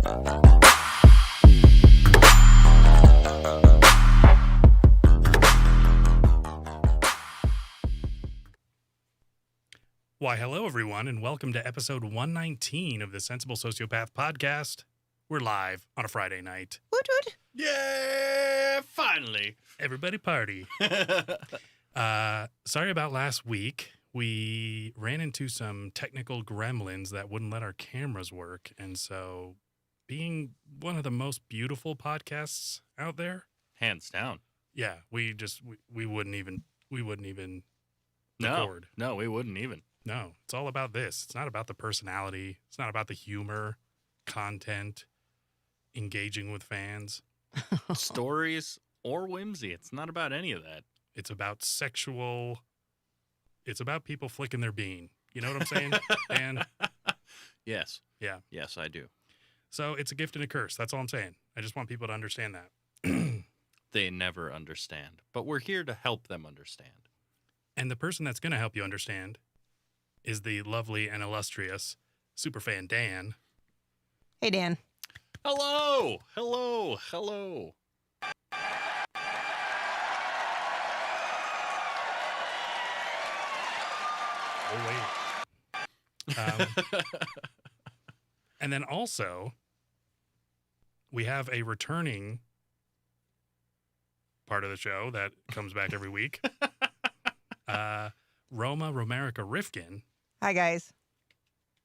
Why, hello, everyone, and welcome to episode 119 of the Sensible Sociopath podcast. We're live on a Friday night. Woot woot. Yeah, finally. Everybody party. Sorry about last week. We ran into some technical gremlins that wouldn't let our cameras work. And so, being one of the most beautiful podcasts out there, Hands down. yeah, we wouldn't even record. No, we wouldn't even. No, it's all about this. It's not about the personality. It's not about the humor, content, engaging with fans. Stories or whimsy. It's not about any of that. It's about it's about people flicking their bean. You know what I'm saying? And Yes. yeah. Yes, I do. So it's a gift and a curse. That's all I'm saying. I just want people to understand that. They never understand, but we're here to help them understand. And the person that's going to help you understand is the lovely and illustrious superfan Dan. Hey, Dan. Hello. Hello. Hello. Oh, wait. And then also, we have a returning part of the show that comes back every week. Roma Romerica Rifkin. Hi, guys.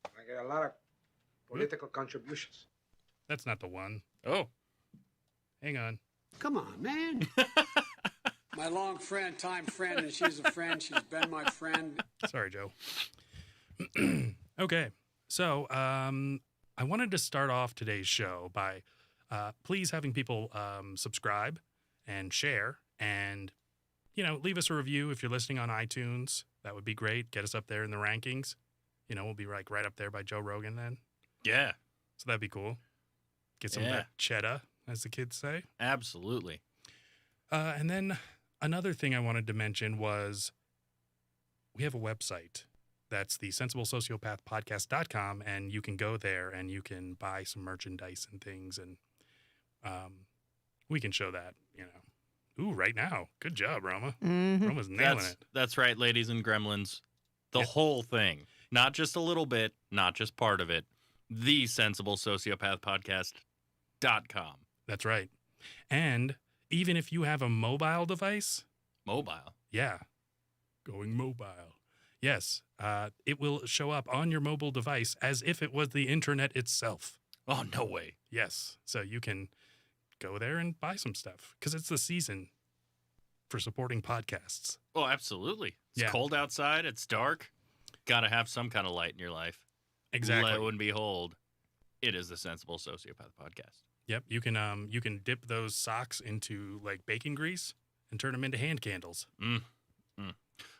I get a lot of political contributions. That's not the one. Oh. Hang on. Come on, man. My long friend, time friend, and she's a friend. She's been my friend. Sorry, Joe. Okay. So I wanted to start off today's show by please having people subscribe and share and, leave us a review if you're listening on iTunes. That would be great. Get us up there in the rankings. We'll be right up there by Joe Rogan then. Yeah. So that'd be cool. Get some of that cheddar, as the kids say. Absolutely. And then another thing I wanted to mention was we have a website. That's the sensiblesociopathpodcast.com, and you can go there and you can buy some merchandise and things, and we can show that, Ooh, right now. Good job, Roma. Mm-hmm. Roma's nailing it. That's right, ladies and gremlins. The whole thing. Not just a little bit, not just part of it. The sensiblesociopathpodcast.com. That's right. And even if you have a mobile device. Mobile. Yeah. Going mobile. Yes. It will show up on your mobile device as if it was the internet itself. Oh, no way. Yes. So you can go there and buy some stuff because it's the season for supporting podcasts. Oh, absolutely. It's cold outside. It's dark. Got to have some kind of light in your life. Exactly. Lo and behold, it is the Sensible Sociopath Podcast. Yep. You can dip those socks into like baking grease and turn them into hand candles.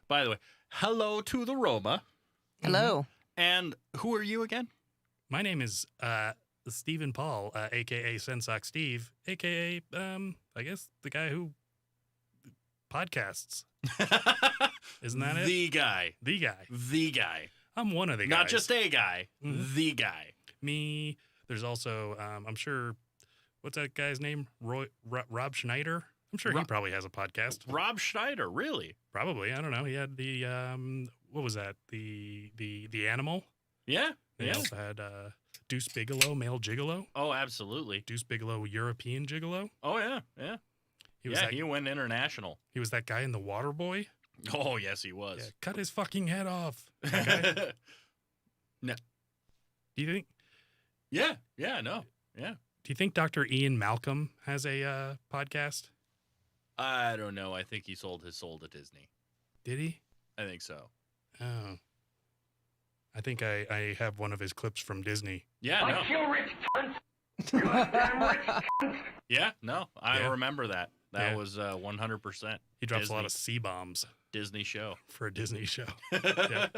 By the way, hello to the Roma. Hello. And who are you again? My name is Stephen Paul, a.k.a. SenSoc Steve, a.k.a. I guess the guy who podcasts. Isn't that it? The guy. The guy. The guy. I'm one of the guys. Not just a guy. Mhm. The guy. Me. There's also, I'm sure, what's that guy's name? Rob Schneider? I'm sure he probably has a podcast. Rob Schneider, really? Probably. I don't know. He had the, what was that? The Animal? Yeah. He also had Deuce Bigelow, Male Gigolo. Oh, absolutely. Deuce Bigelow, European Gigolo. Oh, yeah. Yeah. He went international. He was that guy in The Water Boy. Oh, yes, he was. Yeah, cut his fucking head off. That guy. No. Do you think? Yeah. No. Yeah. Do you think Dr. Ian Malcolm has a podcast? I don't know. I think he sold his soul to Disney. Did he? I think so. Oh. I think I have one of his clips from Disney. Yeah, no. You rich cunt! You damn rich cunt! Yeah, no. I Yeah. remember that. That Yeah. was 100% He drops Disney. a lot of C-bombs Disney show. for a Disney show. Yeah.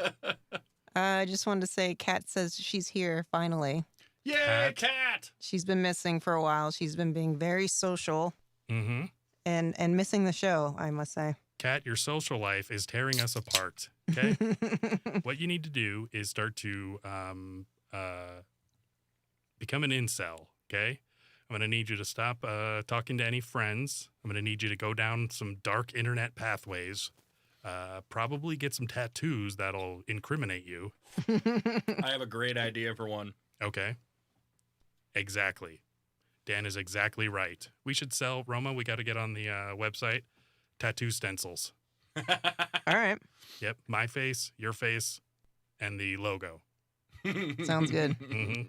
I just wanted to say, Kat says she's here finally. Yeah, cat. She's been missing for a while. She's been being very social Mm-hmm. and missing the show, I must say. Kat, your social life is tearing us apart. Okay. What you need to do is start to become an incel. Okay. I'm going to need you to stop talking to any friends. I'm going to need you to go down some dark internet pathways. Probably get some tattoos that'll incriminate you. I have a great idea for one. Okay. Exactly. Dan is exactly right. We should sell, Roma, we got to get on the website, tattoo stencils. All right. Yep. My face, your face, and the logo. Sounds good. Hmm.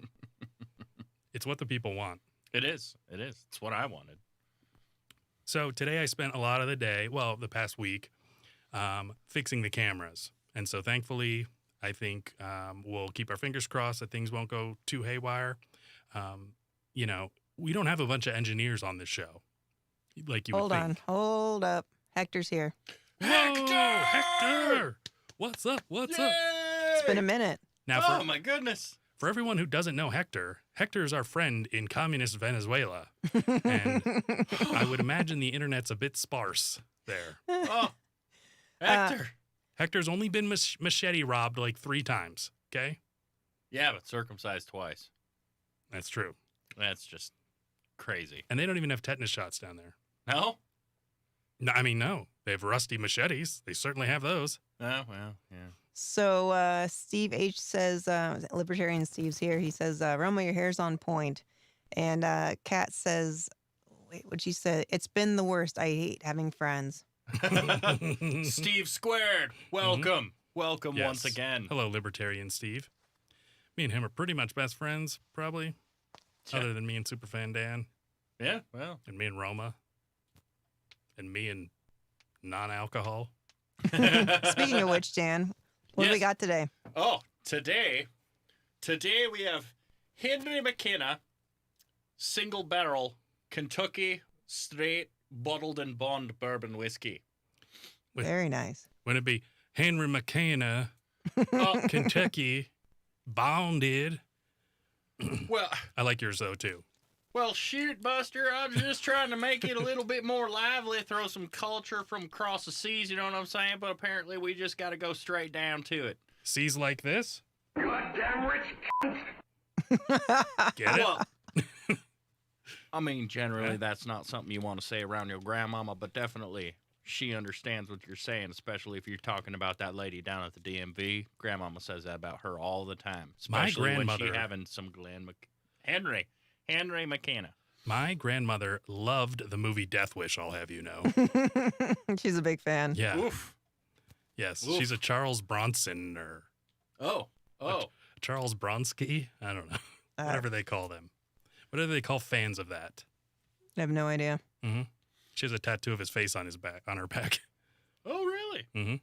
It's what the people want. It is. It's what I wanted. So today I spent a lot of the day, well, the past week, fixing the cameras. And so thankfully, I think we'll keep our fingers crossed that things won't go too haywire. You know, we don't have a bunch of engineers on this show like you would think. Hold up. Hector's here. Whoa, Hector! What's up? What's up? It's been a minute. Now, Oh, my goodness. for everyone who doesn't know Hector, Hector is our friend in communist Venezuela. And I would imagine the internet's a bit sparse there. Oh, Hector. Hector's only been machete robbed like 3 times, okay? Yeah, but circumcised twice. That's true. That's just crazy. And they don't even have tetanus shots down there. No? No, I mean, no. They have rusty machetes. They certainly have those. Oh, well, yeah. So Steve H says, Libertarian Steve's here. He says, Roma, your hair's on point. And Kat says, wait, what'd she say? It's been the worst. I hate having friends. Steve Squared, welcome. Welcome Yes. once again. Hello, Libertarian Steve. Me and him are pretty much best friends, probably. Yeah. Other than me and Superfan Dan, Yeah, well. and me and Roma, and me and non-alcohol. Speaking of which, Dan, what do we Yes. got today? Oh, today we have Henry McKenna, single barrel, Kentucky straight bottled and bond bourbon whiskey. Wait. Very nice. Wouldn't it be Henry McKenna, Kentucky, bonded? Well, I like yours, though, too. well, shoot, Buster. I was just trying to make it a little bit more lively, throw some culture from across the seas, you know what I'm saying? But apparently we just got to go straight down to it. Seas like this? Goddamn rich Get it? Well, I mean, generally that's not something you want to say around your grandmama, but definitely she understands what you're saying, especially if you're talking about that lady down at the DMV. Grandmama says that about her all the time, My especially when grandmother- she having some Henry McKenna. My grandmother loved the movie Death Wish, I'll have you know. She's a big fan. Yeah. Oof. Yes. Oof. She's a Charles Bronson or Oh. Charles Bronsky. I don't know. Whatever they call them. Whatever they call fans of that. I have no idea. Mm-hmm. She has a tattoo of his face on her back. Oh, really? Mm-hmm.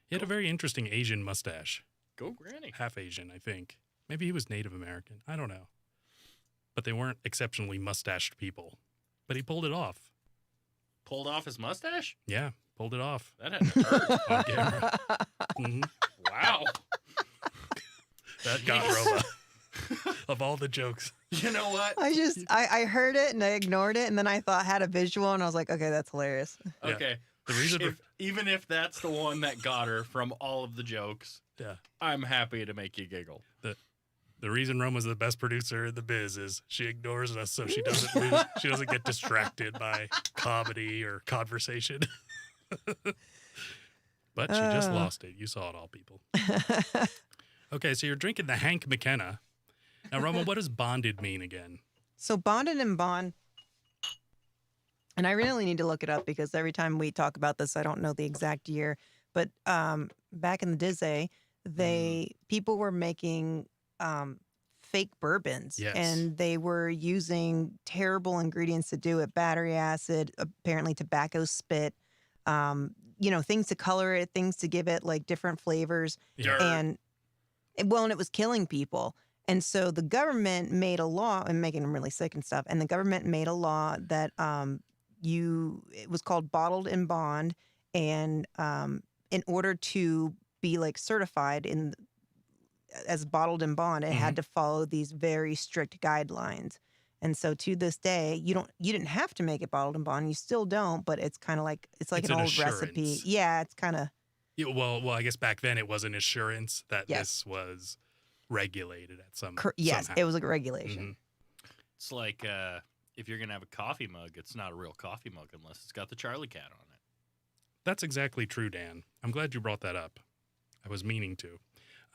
He had a very interesting Asian mustache. Go Granny. Half Asian, I think. Maybe he was Native American. I don't know. But they weren't exceptionally mustached people. But he pulled it off. Pulled off his mustache? Yeah, pulled it off That had to hurt. on camera. Hmm. Wow. That got Roma. Of all the jokes. You know what? I heard it and I ignored it. And then I had a visual and I was like, okay, that's hilarious. Yeah. Okay. The reason Even if that's the one that got her from all of the jokes, yeah. I'm happy to make you giggle. The reason Roma's the best producer in the biz is she ignores us so she doesn't get distracted by comedy or conversation. But she just lost it. You saw it all, people. Okay, so you're drinking the Hank McKenna. Now, Roma, what does bonded mean again? So bonded and bond. And I really need to look it up because every time we talk about this, I don't know the exact year. But back in the Dizzy, people were making fake bourbons. Yes. And they were using terrible ingredients to do it. Battery acid, apparently tobacco spit, things to color it, things to give it like different flavors. Yeah. And it was killing people. And so the government made a law and making them really sick and stuff. And the government made a law that it was called bottled and bond. And in order to be like certified as bottled and bond, it had to follow these very strict guidelines. And so to this day, you didn't have to make it bottled and bond. You still don't, but it's kind of like it's an old recipe. assurance. Yeah, it's kind of. Yeah, well, I guess back then it was an assurance that Yes. this was regulated at some. Yes, somehow. it was a regulation. It's like if you're going to have a coffee mug, it's not a real coffee mug unless it's got the Charlie cat on it. That's exactly true, Dan. I'm glad you brought that up. I was meaning to.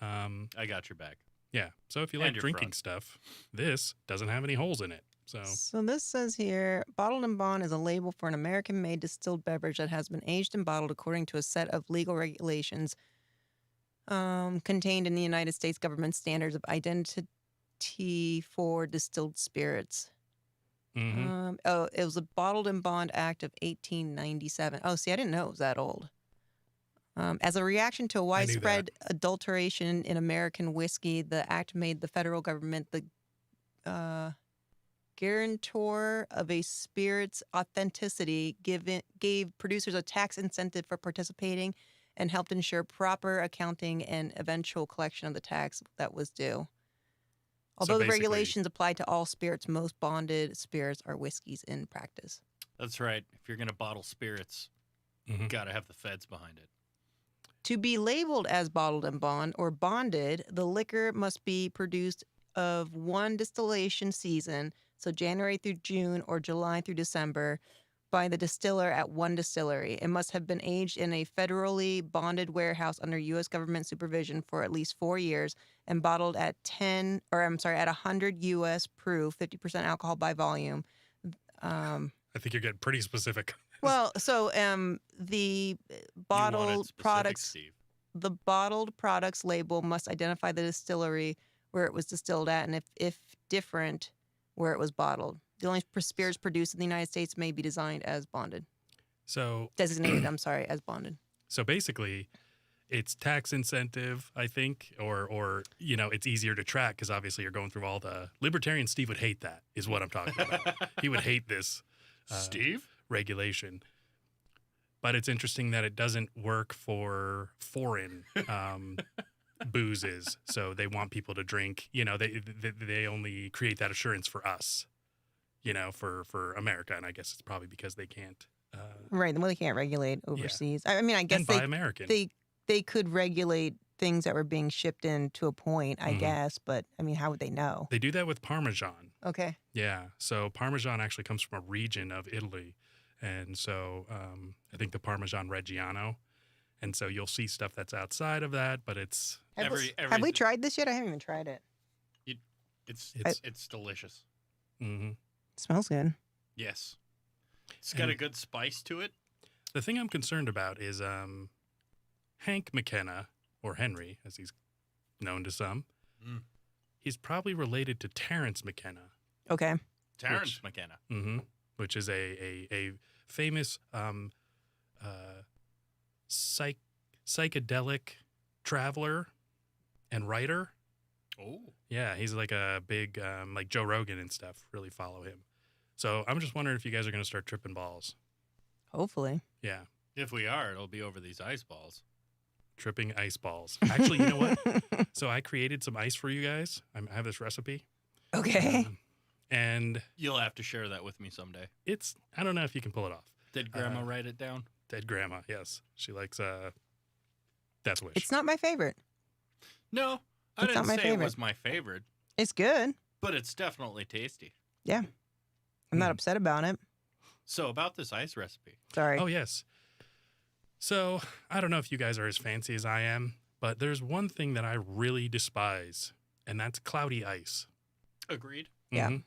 I got your back. Yeah. So if you And like your drinking front. stuff, this doesn't have any holes in it. So this says here, bottled and bond is a label for an American-made distilled beverage that has been aged and bottled according to a set of legal regulations contained in the United States government standards of identity for distilled spirits. Mhm. It was a Bottled and Bond Act of 1897. Oh, see, I didn't know it was that old. As a reaction to a widespread adulteration in American whiskey, the act made the federal government the guarantor of a spirit's authenticity, gave producers a tax incentive for participating, and helped ensure proper accounting and eventual collection of the tax that was due. Although the basically- regulations apply to all spirits, most bonded spirits are whiskeys in practice. That's right. If you're going to bottle spirits, you Mhm. got to have the feds behind it. To be labeled as bottled and bond or bonded, the liquor must be produced of one distillation season, so January through June or July through December, by the distiller at one distillery. It must have been aged in a federally bonded warehouse under U.S. government supervision for at least 4 years and bottled at 100 U.S. proof, 50% alcohol by volume. I think you're getting pretty specific. Well, so the You want it bottled specific, products, Steve. the bottled products label must identify the distillery where it was distilled at, and if different, where it was bottled. The only spirits produced in the United States may be designed as bonded. So Designated, I'm sorry, as bonded. So basically, it's tax incentive, I think, or it's easier to track because obviously you're going through all the libertarian. Steve would hate that, is what I'm talking about. He would hate this Steve? regulation. But it's interesting that it doesn't work for foreign boozes. So they want people to drink. They only create that assurance for us. For America, and I guess it's probably because they can't. Right. Well, they can't regulate overseas. I mean, I guess and buy American. they could regulate things that were being shipped in to a point, I Mhm. guess. But I mean, how would they know? They do that with Parmesan. Okay. Yeah. So Parmesan actually comes from a region of Italy. And so I think the Parmesan Reggiano. And so you'll see stuff that's outside of that, but it's Have Every- we tried this yet? I haven't even tried it. It's delicious. hmm It smells good. Yes. It's got a And- good spice to it. The thing I'm concerned about is Hank McKenna, or Henry, as he's known to some. Mm. He's probably related to Terrence McKenna, Okay. Terrence McKenna. which is a famous psychedelic traveler and writer. Oh. Yeah, he's like a big, like Joe Rogan and stuff, really follow him. So I'm just wondering if you guys are going to start tripping balls. Hopefully. Yeah, If we are, it'll be over these ice balls. tripping ice balls. Actually, you know what? So I created some ice for you guys. I have this recipe. Okay. And You'll have to share that with me someday. I don't know if you can pull it off. Did Grandma write it down? Dead grandma, yes. She likes Death Wish. It's not my favorite. No, I It's not didn't my say favorite. it was my favorite, It's good. but it's definitely tasty. I'm not upset about it. So about this ice recipe. Sorry. Oh, yes. So I don't know if you guys are as fancy as I am, but there's one thing that I really despise, and that's cloudy ice. Agreed. Yeah. Mhm.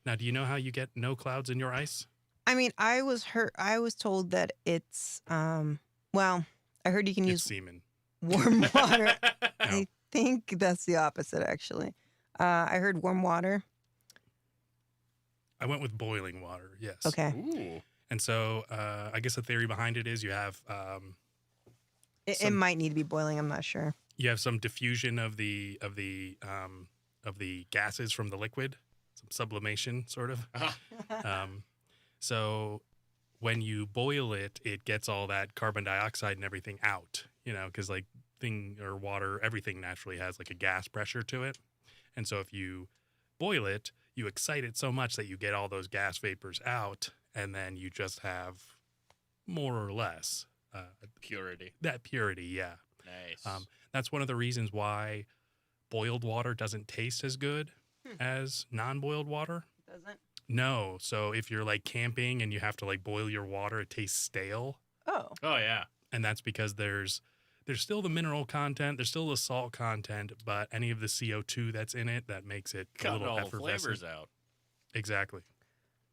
Now, do you know how you get no clouds in your ice? I mean, I was told that it's well, I heard you can It's use semen. warm water. No. I think that's the opposite, actually. I heard warm water. I went with boiling water, yes. Okay. Ooh. And so I guess the theory behind it is you have It might need to be boiling. I'm not sure. some diffusion of the gases from the liquid, some sublimation sort of. So when you boil it, it gets all that carbon dioxide and everything out, because like water, everything naturally has like a gas pressure to it. And so if you boil it, you excite it so much that you get all those gas vapors out, and then you just have more or less Purity. that purity. Yeah. Nice. That's one of the reasons why boiled water doesn't taste as good as non-boiled water. Doesn't? No. So if you're like camping and you have to like boil your water, it tastes stale. Oh. Oh yeah. And that's because there's still the mineral content, there's still the salt content, but any of the CO2 that's in it that makes it a Cutting little all the effervescent. flavors out. Exactly.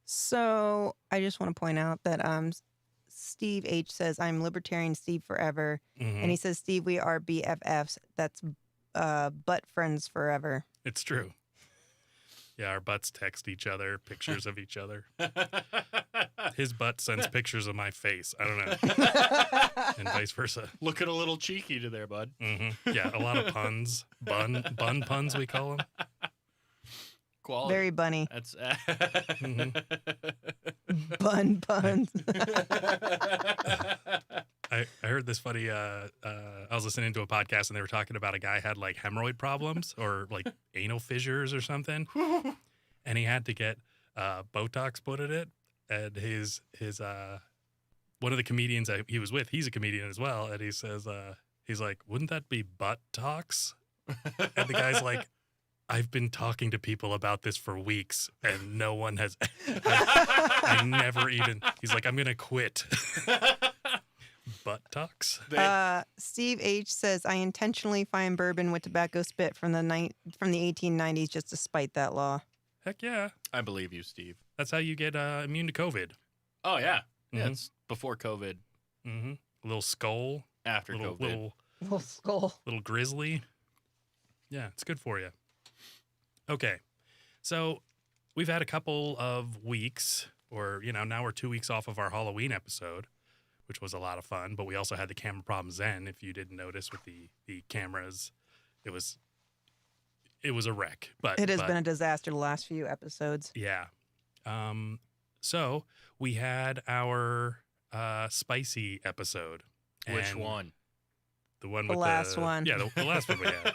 So I just want to point out that Steve H says, I'm Libertarian Steve forever. Mhm. And he says, Steve, we are BFFs. That's butt friends forever. It's true. Yeah, our butts text each other pictures of each other. His butt sends pictures of my face. I don't know. And vice versa. Looking a little cheeky to there, bud. Yeah, a lot of puns. Bun puns, we call them. Quality. Very bunny. That's Bun puns. I heard this funny. I was listening to a podcast and they were talking about a guy had like hemorrhoid problems or like anal fissures or something, and he had to get Botox put in it. And his one of the comedians that he was with, he's a comedian as well, and he says he's like, "Wouldn't that be butt tox?" And the guy's like, I've been talking to people about this for weeks and no one has. I never even. He's like, I'm going to quit. Butt talks. Steve H says, I intentionally find bourbon with tobacco spit from the 1890s just to spite that law. Heck yeah. I believe you, Steve. That's how you get immune to COVID. Oh yeah. Yeah, Mhm. it's before COVID, Mm-hmm. A little skull. after Little, COVID. Little skull. little grizzly. Yeah, it's good for you. Okay. So we've had a couple of weeks, or, now we're 2 weeks off of our Halloween episode, which was a lot of fun. But we also had the camera problems then, if you didn't notice with the cameras. It was a wreck. But It has been a disaster the last few episodes. Yeah. So we had our spicy episode. Which and one? The one The with last one. Yeah, the last one we had.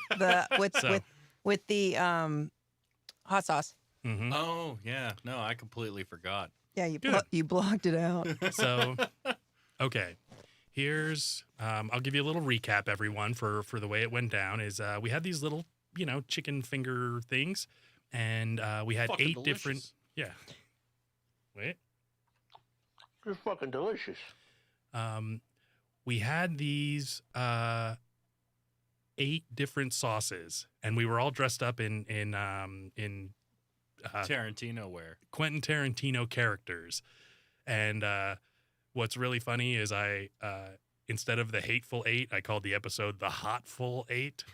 With the hot sauce. Mm-hmm. Oh yeah. No, I completely forgot. Yeah, Good. you blocked it out. So, okay. Here's I'll give you a little recap, everyone, for the way it went down. Is we had these little, chicken finger things, and we had Fucking 8 different. delicious. Yeah. Wait. It's fucking delicious. We had these 8 different sauces, and we were all dressed up in Tarantino wear. Quentin Tarantino characters. And what's really funny is I instead of the Hateful 8, I called the episode the HotFul 8.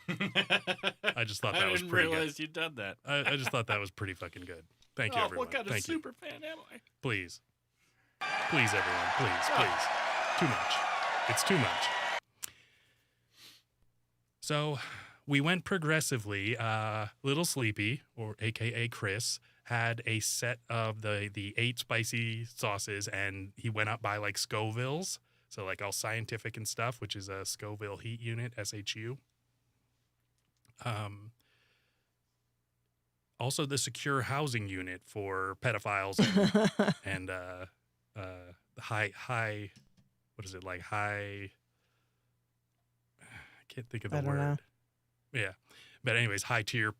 I just thought that was didn't pretty realize good. you'd done that. I just thought that was pretty fucking good. Thank you, everyone. What kind of Thank you. super fan am I? Please. Please, everyone. Please. Too much. It's too much. So we went progressively. Little Sleepy, or AKA Chris, had a set of the 8 spicy sauces, and he went up by like Scovilles. So like all scientific and stuff, which is a Scoville heat unit, SHU. Also the secure housing unit for pedophiles and high, what is it, like high, I can't think of the I don't word. know. Yeah. But anyways, high tier,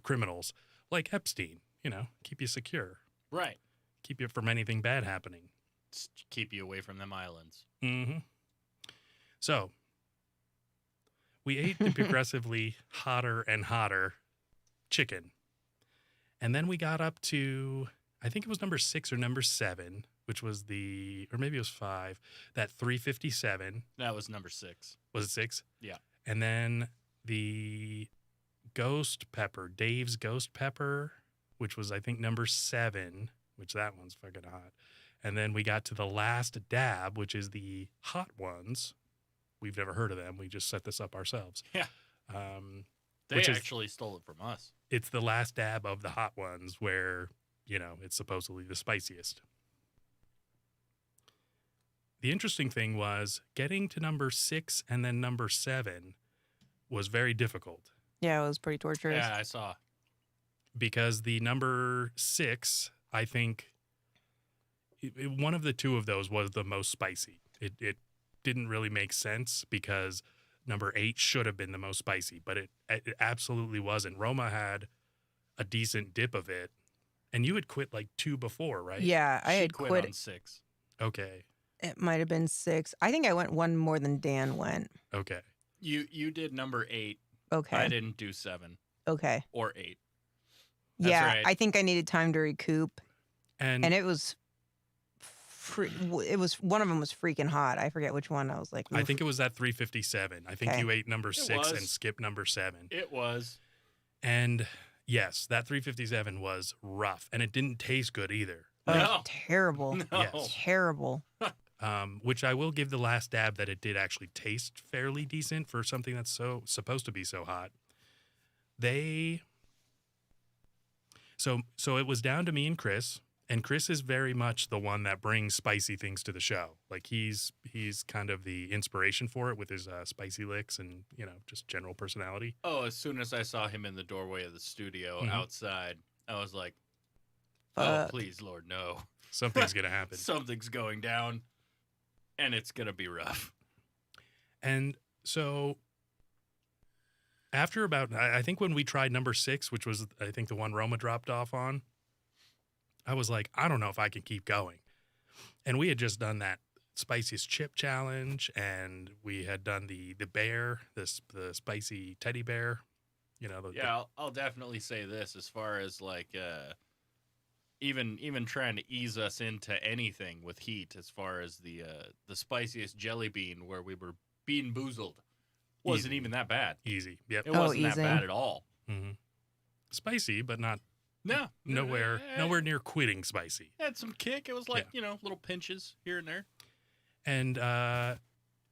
criminals like Epstein, keep you secure, Right. keep you from anything bad happening. Just keep you away from them islands. Mm-hmm. So we ate the progressively hotter and hotter chicken. And then we got up to, I think it was number 6 or number 7, which was or maybe it was 5, that 357. That was number 6. Was it 6? Yeah. And then the ghost pepper, Dave's ghost pepper, which was, I think, number 7, which that one's fucking hot. And then we got to the last dab, which is the hot ones. We've never heard of them. We just set this up ourselves. Yeah. They Which is- actually stole it from us. It's the last dab of the hot ones where, it's supposedly the spiciest. The interesting thing was getting to number 6 and then number 7 was very difficult Yeah, it was pretty torturous. Yeah, I saw. because the number 6, I think, one of the two of those was the most spicy. It didn't really make sense because number 8 should have been the most spicy, but it absolutely wasn't. Roma had a decent dip of it. And you had quit like 2 before, right? Yeah, I She had quit on 6. Okay. It might have been 6. I think I went one more than Dan went. Okay. You did number 8. Okay. I didn't do 7 Okay. or 8. That's Yeah, right. I think I needed time to recoup, And and it was. It was one of them was freaking hot. I forget which one. I was like, I oof. think it was that 357. I think Okay. you ate number 6 and was. skipped number 7. It was. And yes, that 357 was rough, and it didn't taste good either. Oh, No. terrible, No. Yes. terrible. Which I will give the last dab that it did actually taste fairly decent for something that's so supposed to be so hot. So it was down to me and Chris is very much the one that brings spicy things to the show. Like he's kind of the inspiration for it with his spicy licks and, just general personality. Oh, as soon as I saw him in the doorway of the studio Mhm. outside, I was like, oh, Fuck. please, Lord, no. Something's going to happen. Something's going down, and it's going to be rough. And so after about, I think when we tried number 6, which was, I think the one Roma dropped off on, I was like, I don't know if I can keep going. And we had just done that spiciest chip challenge, and we had done the bear, the spicy teddy bear. Yeah, I'll definitely say this as far as like even trying to ease us into anything with heat, as far as the spiciest jelly bean where we were bean boozled wasn't Easy. even that bad. Easy. Yep. It wasn't that easy. bad at all. hmm Spicy, but not No, nowhere near quitting spicy. It had some kick. It was like little pinches here and there. And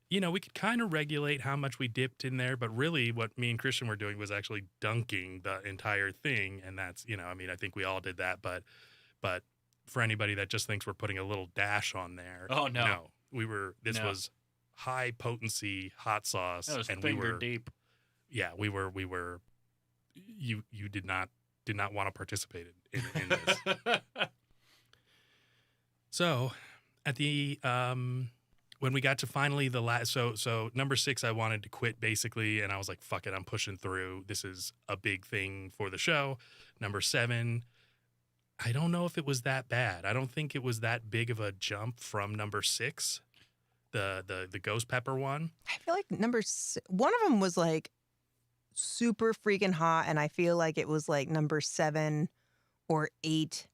we could kind of regulate how much we dipped in there, but really what me and Christian were doing was actually dunking the entire thing. And that's, I think we all did that, but for anybody that just thinks we're putting a little dash on there. Oh, no. This No. was high potency hot sauce. That was and finger deep. Yeah, we were, you did not want to participate in this. So at the, when we got to finally the last, so number 6, I wanted to quit basically. And I was like, fuck it, I'm pushing through. This is a big thing for the show. Number 7, I don't know if it was that bad. I don't think it was that big of a jump from number 6, the ghost pepper one. I feel like one of them was like super freaking hot, and I feel like it was like number 7 or 8.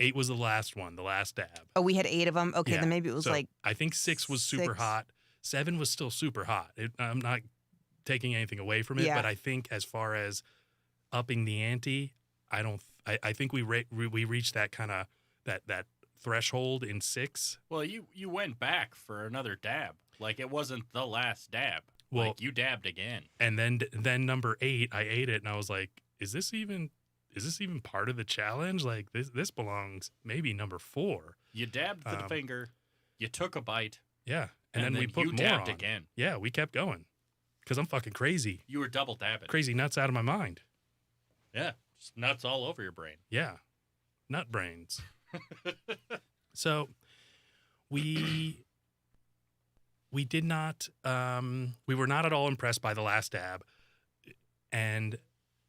8 was the last one, the last dab. Oh, we had 8 of them. Okay, Yeah. then maybe it was So like I think 6 was super 6. hot. 7 was still super hot. I'm not taking anything away from it, Yeah. but I think as far as upping the ante, I think we reached that kind of that threshold in 6. Well, you went back for another dab. Like it wasn't the last dab. Well- like you dabbed again. And then number 8, I ate it and I was like, is this even part of the challenge? Like this belongs maybe number 4. You dabbed the finger. You took a bite. Yeah. And then we put you more dabbed on. again. Yeah, we kept going. Cuz I'm fucking crazy. You were double dabbing. Crazy nuts out of my mind. Yeah, just nuts all over your brain. Yeah. Nut brains. So we did not we were not at all impressed by the last dab. And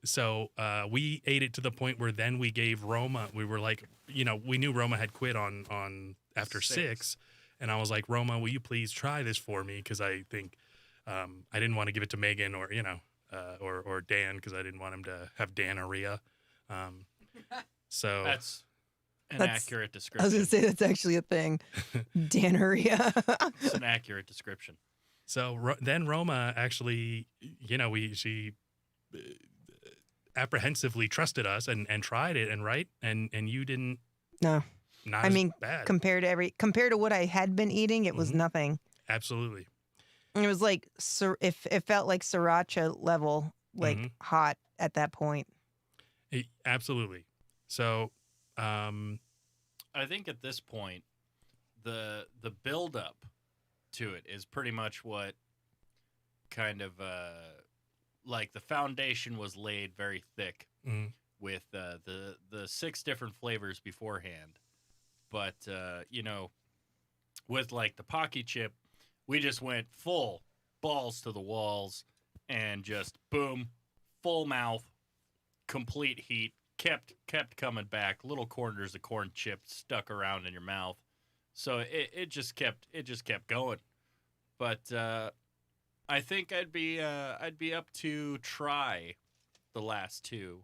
so we ate it to the point where then we gave Roma, we were like, we knew Roma had quit on after 6. And I was like, Roma, will you please try this for me? Because I think I didn't want to give it to Megan or or Dan, because I didn't want him to have Danorrhea. So That's an That's- accurate I was description. gonna say that's actually a thing. Danorrhea. It's an accurate description. So then Roma actually, she apprehensively trusted us and tried it and you didn't. No. Not I as mean, bad. compared to what I had been eating, it was Mhm. nothing. Absolutely. It was like it felt like sriracha level, like Mhm. hot at that point. Absolutely. So, I think at this point, the build up to it is pretty much what kind of like the foundation was laid very thick mhm. with the 6 different flavors beforehand. But with like the Pocky chip, we just went full balls to the walls and just boom, full mouth, complete heat, kept coming back. Little corners of corn chips stuck around in your mouth. So it just kept going. But I think I'd be up to try the last two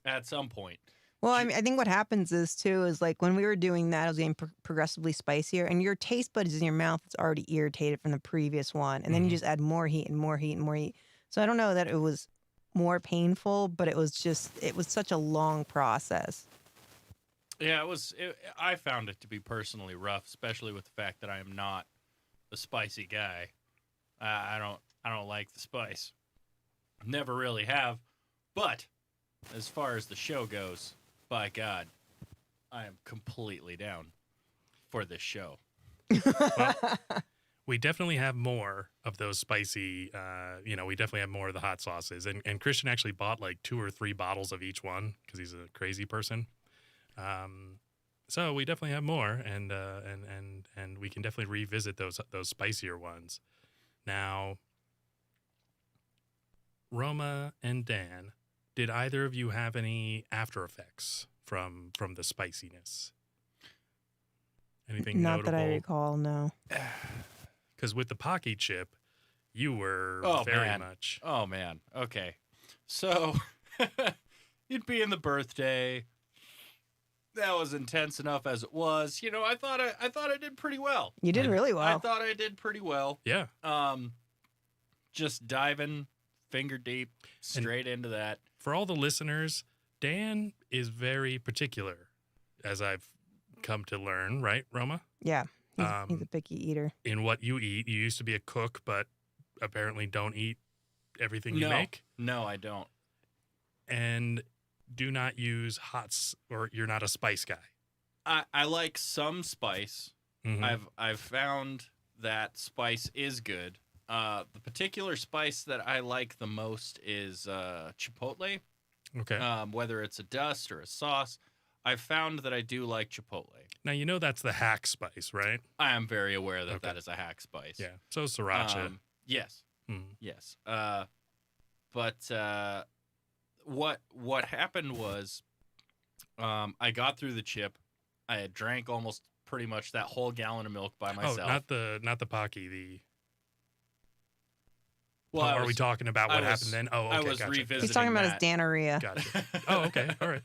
at some point. Well, I mean, I think what happens is too is like when we were doing that, it was getting progressively spicier, and your taste buds in your mouth is already irritated from the previous one, and then you just add more heat and more heat and more heat. So I don't know that it was more painful, but it was such a long process. Yeah, I found it to be personally rough, especially with the fact that I am not a spicy guy. I don't like the spice. Never really have. But as far as the show goes, by God, I am completely down for this show. Well, we definitely have more of those spicy, we definitely have more of the hot sauces. And Christian actually bought like 2 or 3 bottles of each one because he's a crazy person. So we definitely have more, and we can definitely revisit those spicier ones. Now, Roma and Dan, did either of you have any after effects from the spiciness? Anything Not notable? that I recall, no. Because with the Pocky chip, you were very much. Oh man. Okay. So you'd be in the birthday. That was intense enough as it was. You know, I thought I did pretty well. You did really well. I thought I did pretty well. Yeah. Just diving finger deep straight into that. For all the listeners, Dan is very particular, as I've come to learn, right, Roma? Yeah. He's a picky eater. In what you eat. You used to be a cook, but apparently don't eat everything you make. No, I don't. And do not use or you're not a spice guy. I like some spice. Mm-hmm. I've found that spice is good. The particular spice that I like the most is chipotle. Okay. Whether it's a dust or a sauce, I've found that I do like chipotle. Now, you know that's the hack spice, right? I am very aware that that is a hack spice. Yeah. So sriracha. Yes. Mm-hmm. Yes. But what happened was I got through the chip. I had drank almost pretty much that whole gallon of milk by myself. Oh, not the Pocky, Well, are we talking about what happened then? Oh, okay, I was gotcha. revisiting He's talking about his that. Danorrhea. Gotcha. Oh, okay. All right.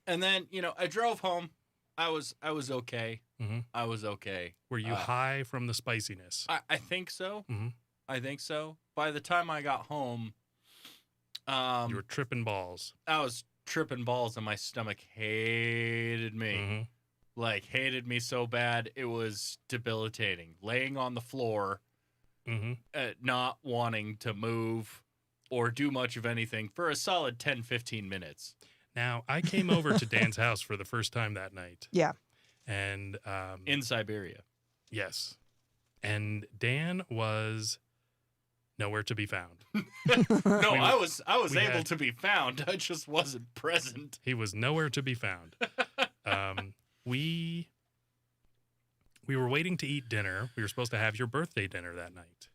And then, I drove home. I was okay. Mm-hmm. I was okay. Were you high from the spiciness? I think so. Mm-hmm. I think so. By the time I got home, you were tripping balls. I was tripping balls, and my stomach hated me. Mm-hmm. Like, hated me so bad, it was debilitating. Laying on the floor, not wanting to move or do much of anything for a solid 10, 15 minutes. Now, I came over to Dan's house for the first time that night. Yeah. And in Siberia. Yes. And Dan was nowhere to be found. No, I was able to be found. I just wasn't present. He was nowhere to be found. We were waiting to eat dinner. We were supposed to have your birthday dinner that night.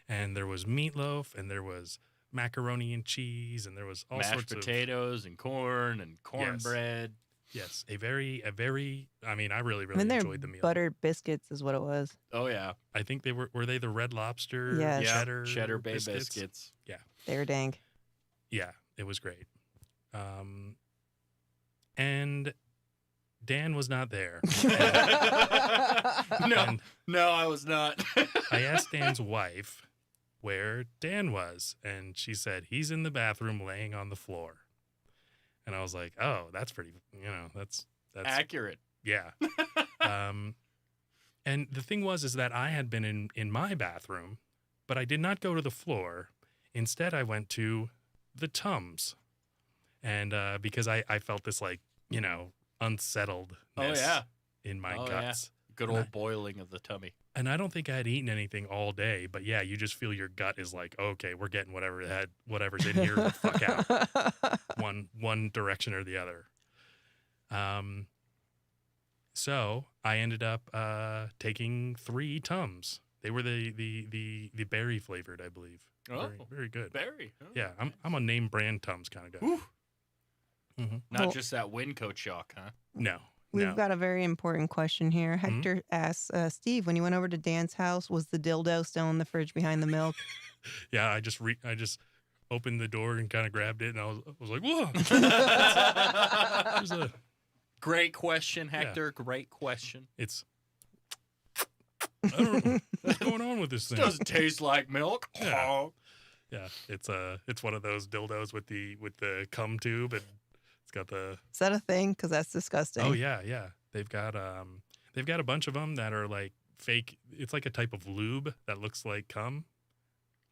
And there was meatloaf, and there was macaroni and cheese, and there was all mashed sorts potatoes and corn and cornbread. Yes, a very. I mean, I really And enjoyed the meal. Buttered biscuits is what it was. Oh yeah, I think they were they the Red Lobster Yes. cheddar bay biscuits. Yeah, They were dank. yeah, it was great. And Dan was not there. No, I was not. I asked Dan's wife where Dan was, and she said he's in the bathroom laying on the floor. And I was like, oh, that's pretty, that's accurate. Yeah. And the thing is that I had been in my bathroom, but I did not go to the floor. Instead, I went to the TUMS. And because I felt this unsettledness in my guts. Yeah. Good old boiling of the tummy. And I don't think I had eaten anything all day, but yeah, you just feel your gut is like, okay, we're getting whatever's in here the fuck out. One direction or the other. So I ended up taking 3 TUMS. They were the berry flavored, I believe. Oh, Very, very good. very. Oh. Yeah, I'm a name brand Tums kind of guy. Whew. Not Well- just that Wincoat shock, huh? No, We've no. Mm-hmm. got a very important question here. Hector asks, Steve, when you went over to Dan's house, was the dildo still in the fridge behind the milk? Yeah, I just opened the door and kind of grabbed it, and I was like, whoa. There's a, Great question, Hector. Great question. it's. I don't know what's going on with this thing. Doesn't taste like milk. Yeah. Oh. Yeah, it's one of those dildos with the cum tube, and it's got the. Is that a thing? Because that's disgusting. Oh yeah. They've got a bunch of them that are like fake. It's like a type of lube that looks like cum,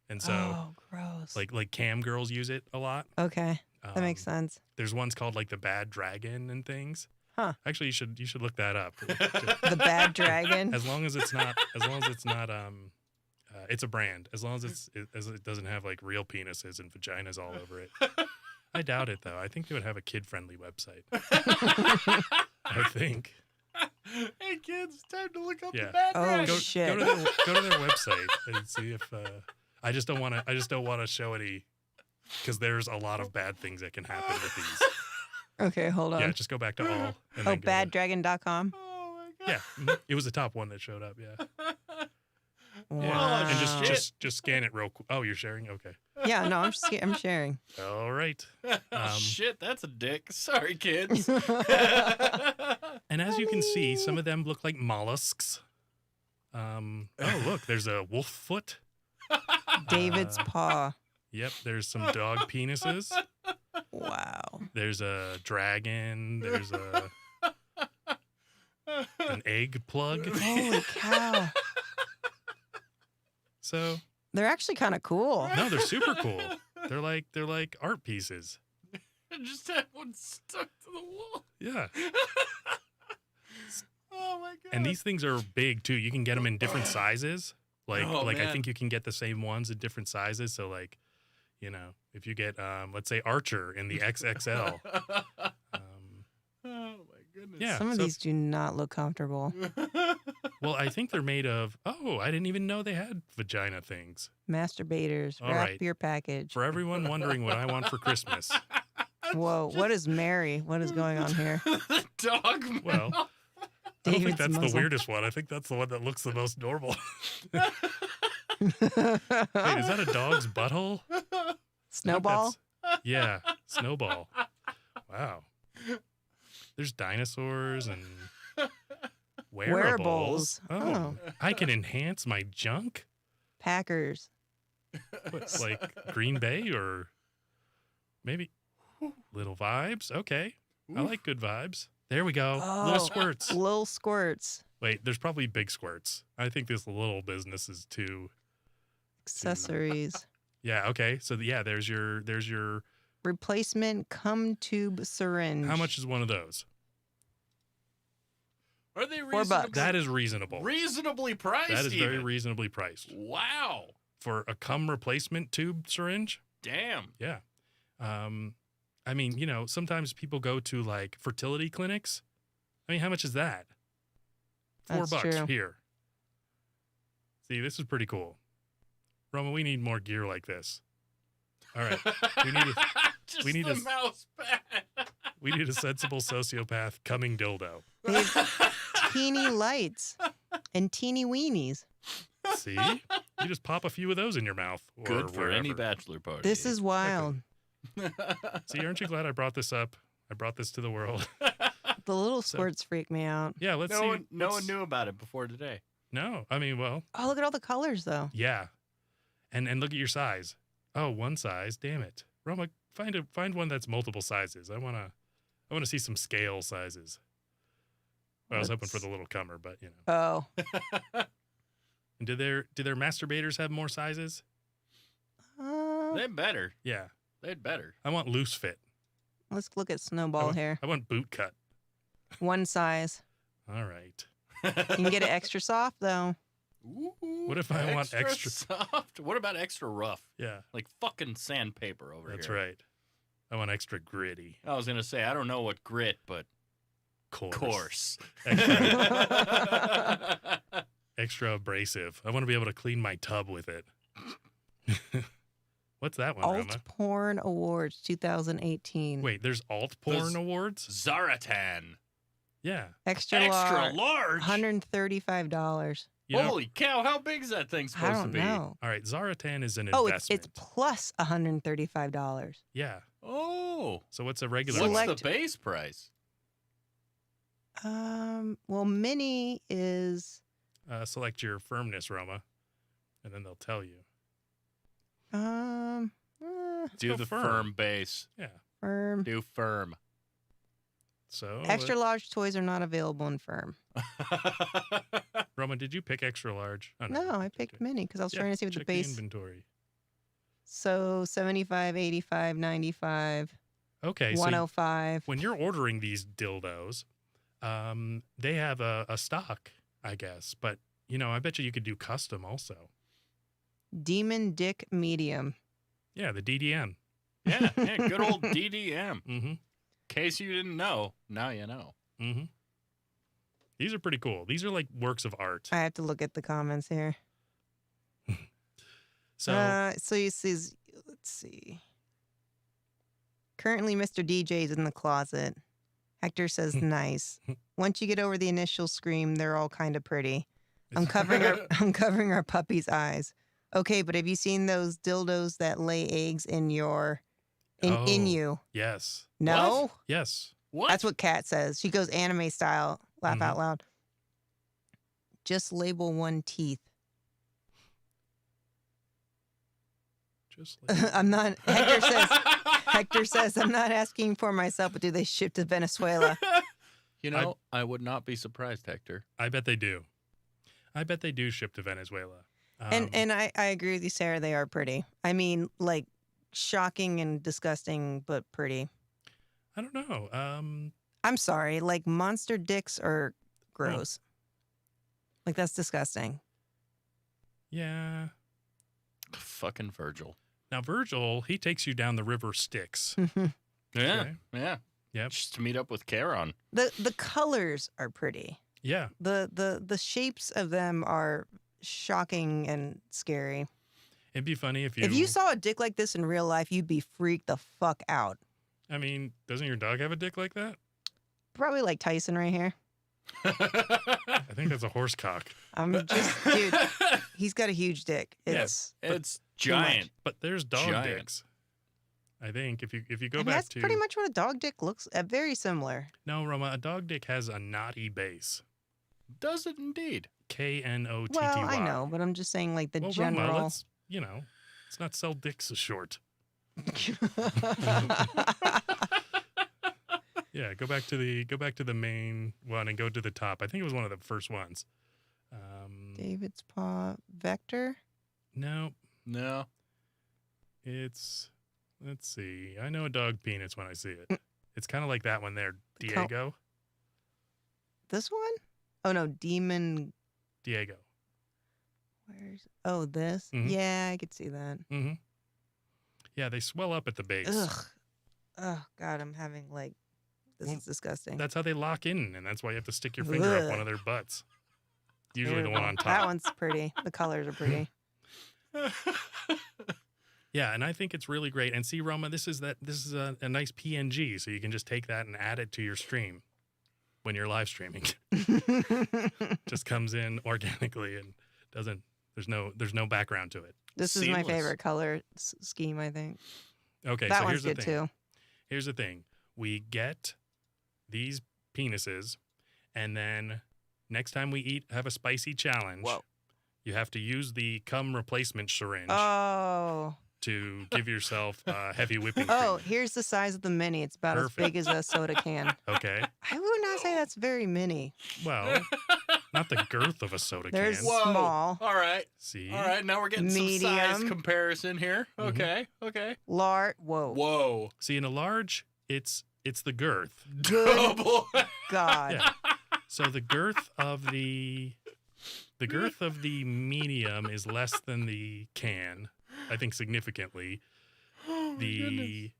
and so Oh, gross. like cam girls use it a lot. Okay, that makes sense. There's ones called like the Bad Dragon and things. Huh. Actually, you should look that up. The bad dragon. As long as it's not it's a brand. As long as it doesn't have like real penises and vaginas all over it. I doubt it though. I think they would have a kid-friendly website. I think. Hey kids, it's time to look up Yeah. the bad Oh, dragon. shit. Go to their website and see if I just don't want to show any, because there's a lot of bad things that can happen with these. Okay, hold on. Yeah, just go back to all. And Oh, then go to- baddragon.com. Oh my god. Yeah, it was the top one that showed up. Yeah, yeah. Wow. And shit. just scan it real quick. Oh, you're sharing? Okay. Yeah, no, I'm sharing. All right. Oh shit, that's a dick. Sorry, kids. And as you can see, some of them look like mollusks. Oh, look, there's a wolf foot. David's paw. Yep, there's some dog penises. Wow. There's a dragon. There's an egg plug. Holy cow. So They're actually kind of cool. no, they're super cool. They're like art pieces. Just had one stuck to the wall. Yeah. Oh my god. And these things are big too. You can get them in different sizes. Like Oh, I man. think you can get the same ones in different sizes. So like, if you get let's say Archer in the XXL. Oh my goodness. Yeah. Some of so- these do not look comfortable. Well, I think they're made of. Oh, I didn't even know they had vagina things. Masturbators. All Wrap right. your package. For everyone wondering what I want for Christmas, Whoa, what is Mary? What is going on here? Dog. well, I don't think David's that's the Muslim. weirdest one. I think that's the one that looks the most normal. Wait, is that a dog's butthole? I think Snowball? that's- Yeah, Snowball. Wow. There's dinosaurs and wearables. Oh. I can enhance my junk? Packers. What, like Green Bay or maybe Little Vibes? Okay. I like good vibes. There we go. Oh. Little squirts. Little squirts. Wait, there's probably big squirts. I think this little business is too. Accessories. Yeah, okay. So yeah, there's your Replacement cum tube syringe. how much is one of those? Are they $4. reasonably, That is reasonable. reasonably priced? That is very even? reasonably priced. Wow. For a cum replacement tube syringe? Damn. Yeah. I mean, sometimes people go to like fertility clinics. I mean, how much is that? $4 That's true. here. See, this is pretty cool. Roma, we need more gear like this. All right. We need Just we need the a- mouse pad. we need a sensible sociopath coming dildo. They have teeny lights and teeny weenies. See? You just pop a few of those in your mouth. Or Good for any wherever. bachelor party. This is wild. See, aren't you glad I brought this up? I brought this to the world. The little So- squirts freak me out. Yeah, let's no see. one, no one let's- knew about it before today. No, I mean, well, Oh, look at all the colors, though. yeah, and look at your size. Oh, one size. Damn it, Roma, find one that's multiple sizes. I wanna see some scale sizes. I was hoping for the little comer, but Oh. And do their masturbators have more sizes? They better. Yeah, They'd better. I want loose fit. Let's look at Snowball here. I want boot cut. One size. All right. You can get it extra soft, though. Ooh, What if I want extra- soft? What about extra rough? Yeah, Like fucking sandpaper over that's here. right. I want extra gritty. I was gonna say I don't know what grit, but Coarse. coarse. Extra abrasive. I want to be able to clean my tub with it. What's that one, Alt Roma? Porn Awards 2018. Wait, there's alt porn awards? Zaratan. Yeah. Extra large. $135. You know, Holy cow! How big is that thing I supposed to don't be? know. all right, Zaratan is an Oh, investment. it's plus $135. Yeah. Oh, So what's a regular what's one? the base price? Well, mini is Select your firmness, Roma, and then they'll tell you. Do go the firm. firm base. Yeah. firm. Do firm. So Extra large toys are not available in firm. Roma, did you pick extra large? Oh, No, I Okay. picked mini because I was Yeah, trying to see what the check base. inventory. So 75, 85, 95, Okay, so 105. when you're ordering these dildos, they have a stock, I guess. But I bet you could do custom also. Demon Dick Medium. Yeah, the DDM. Yeah, good old DDM. Mm-hmm. In case you didn't know, now you know. Mm-hmm. These are pretty cool. These are like works of art. I have to look at the comments here. So So he says, let's see. Currently, Mr. DJ's in the closet. Hector says, nice. Once you get over the initial scream, they're all kind of pretty. I'm covering our puppy's eyes. Okay, but have you seen those dildos that lay eggs in your in you? Yes. No? Yes. What? That's what Kat says. She goes anime style. Laugh Mhm. out loud. Just label one teeth. Just like I'm not. Hector says, I'm not asking for myself, but do they ship to Venezuela? You know, I would not be surprised, Hector. I bet they do. I bet they do ship to Venezuela. And I agree with you, Sarah. They are pretty. I mean, like shocking and disgusting, but pretty. I don't know. I'm sorry. Like monster dicks are gross. Like that's disgusting. Yeah. Fucking Virgil. Now Virgil, he takes you down the river Styx. Yeah, Okay. yeah. Yep. Just to meet up with Charon. The colors are pretty. Yeah. The shapes of them are shocking and scary. It'd be funny if you. If you saw a dick like this in real life, you'd be freaked the fuck out. I mean, doesn't your dog have a dick like that? Probably like Tyson right here. I think that's a horse cock. I'm just, dude, he's got a huge dick. Yes, It's too much. giant. But there's dog Giant. dicks. I think if you go And back that's to pretty much what a dog dick looks very similar. no, Roma, a dog dick has a knotty base. Does it indeed? KNOTTY. Well, I know, but I'm just saying like the Well, general. Roma, let's let's not sell dicks as short. Yeah, go back to the main one and go to the top. I think it was one of the first ones. David's paw vector. No, No. it's let's see. I know a dog penis when I see it. It's kind of like that one there, Diego. This one? Oh no, demon. Diego. This? Mhm. Yeah, I could see that. Mm-hmm. Yeah, they swell up at the base. Ugh. Oh God, I'm having like this Well, is disgusting. That's how they lock in, and that's why you have to stick your finger up one of their butts. Usually the one on top. That one's pretty. The colors are pretty. Yeah, and I think it's really great. And see, Roma, this is a nice PNG, so you can just take that and add it to your stream when you're live streaming. Just comes in organically and doesn't. There's no background to it. This is my Seamless. favorite color scheme, I think. Okay, That so one's here's the good thing. too. Here's the thing. We get these penises, and then next time we have a spicy challenge, Whoa. you have to use the cum replacement syringe Oh. to give yourself heavy whipping Oh, cream. here's the size of the mini. It's about as big as a soda can. Okay. I would not say that's very mini. Well, not the girth of a soda There's can. Whoa. small, All right. See? All right. Now we're getting some size Medium. comparison here. Mhm. Okay. Okay. large. Whoa. Whoa. See, in a large, it's the girth. Good Oh boy. God. Yeah. So the girth of the medium is less than the can. I think significantly. Oh, my goodness.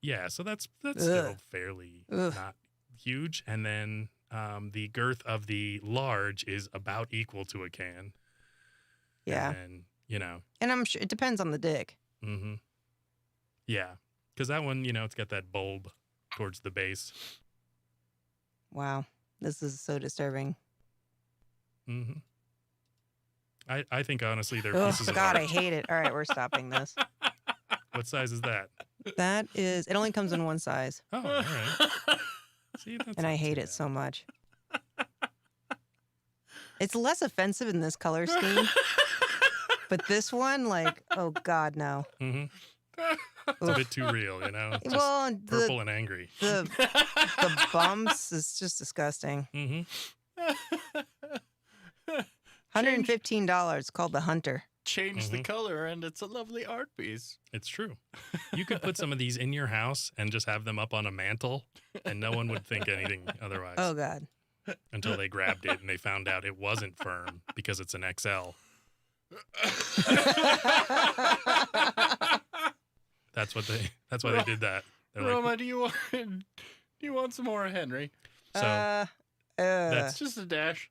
Yeah, so that's still Ugh. fairly Ugh. not huge. And then the girth of the large is about equal to a can. Yeah. And then you know. And I'm sure it depends on the dick. Mm-hmm. Yeah. Because that one, it's got that bulb towards the base. Wow. This is so disturbing. Mm-hmm. I think, honestly, they're Oh, pieces of God, art. I hate it. All right, we're stopping this. What size is that? That is, it only comes in one size. Oh, all right. See, that's And I not hate too it bad. so much. It's less offensive in this color scheme. But this one, like, oh, God, no. Mm-hmm. It's a bit too real, It's just Well, purple and angry. the bumps is just disgusting. Mm-hmm. $115 called the Hunter. Change the color, and it's a lovely art piece. It's true. You could put some of these in your house and just have them up on a mantle, and no one would think anything otherwise. Oh, God. Until they grabbed it and they found out it wasn't firm because it's an XL. That's why they did that. They're Roma, like, do you want some more, Henry? so It's just a dash.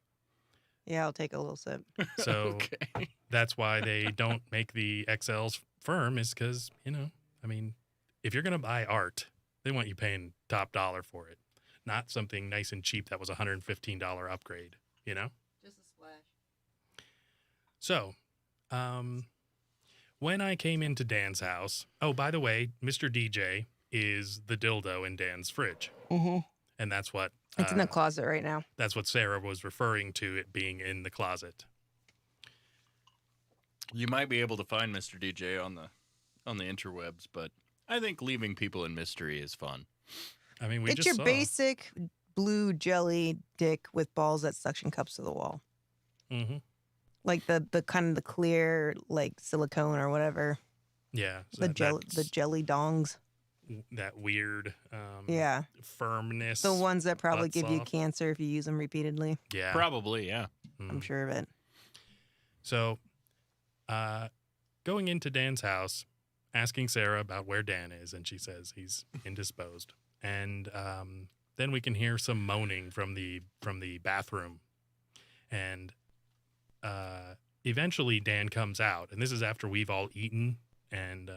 Yeah, I'll take a little sip. so Okay. that's why they don't make the XLs firm, is because, if you're going to buy art, they want you paying top dollar for it, not something nice and cheap that was a $115 upgrade, Just a splash. So, when I came into Dan's house, oh, by the way, Mr. DJ is the dildo in Dan's fridge. Mm-hmm. And that's what It's in the closet right now. that's what Sarah was referring to, it being in the closet. You might be able to find Mr. DJ on the interwebs, but I think leaving people in mystery is fun. We It's just your saw. basic blue jelly dick with balls that suction cups to the wall. Mm-hmm. Like the kind of the clear, like silicone or whatever. Yeah. so The that's jelly dongs. that weird Yeah. firmness. The ones that probably butt give you soft. cancer if you use them repeatedly. Yeah. Probably, yeah. I'm sure of it. So, going into Dan's house, asking Sarah about where Dan is, and she says he's indisposed. And then we can hear some moaning from the bathroom, and eventually Dan comes out, and this is after we've all eaten and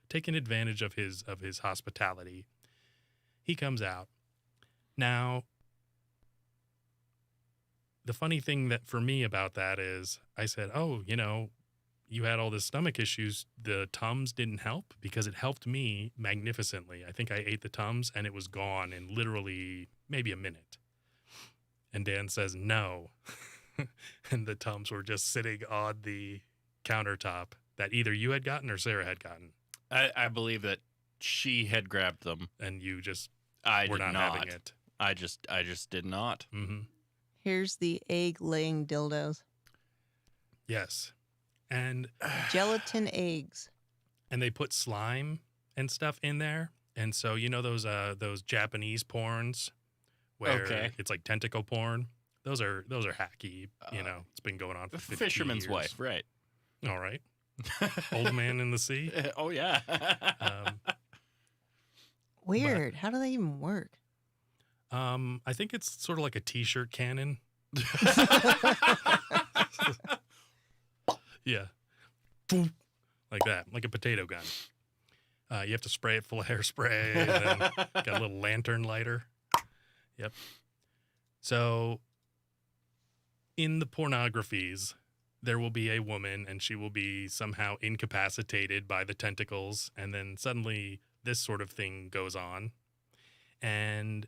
taken advantage of his hospitality. He comes out. Now, the funny thing that for me about that is I said, oh, you had all this stomach issues. The TUMS didn't help, because it helped me magnificently. I think I ate the TUMS and it was gone in literally maybe a minute. And Dan says, no. And the TUMS were just sitting on the countertop that either you had gotten or Sarah had gotten. I believe that she had grabbed them. And you just I were did not having it. I just did not. Mm-hmm. Here's the egg-laying dildos. Yes. And Gelatin eggs. and they put slime and stuff in there. And so those Japanese porns where Okay. it's like tentacle porn. Those are hacky. It's been going on for 50 Fisherman's years. wife, right? All right. Old man in the sea. Oh yeah. Weird. How do they even work? I think it's sort of like a t-shirt cannon. Yeah. Boom. Like that, like a potato gun. You have to spray it full of hairspray, and then got a little lantern lighter. Yep. So in the pornographies, there will be a woman, and she will be somehow incapacitated by the tentacles, and then suddenly this sort of thing goes on. And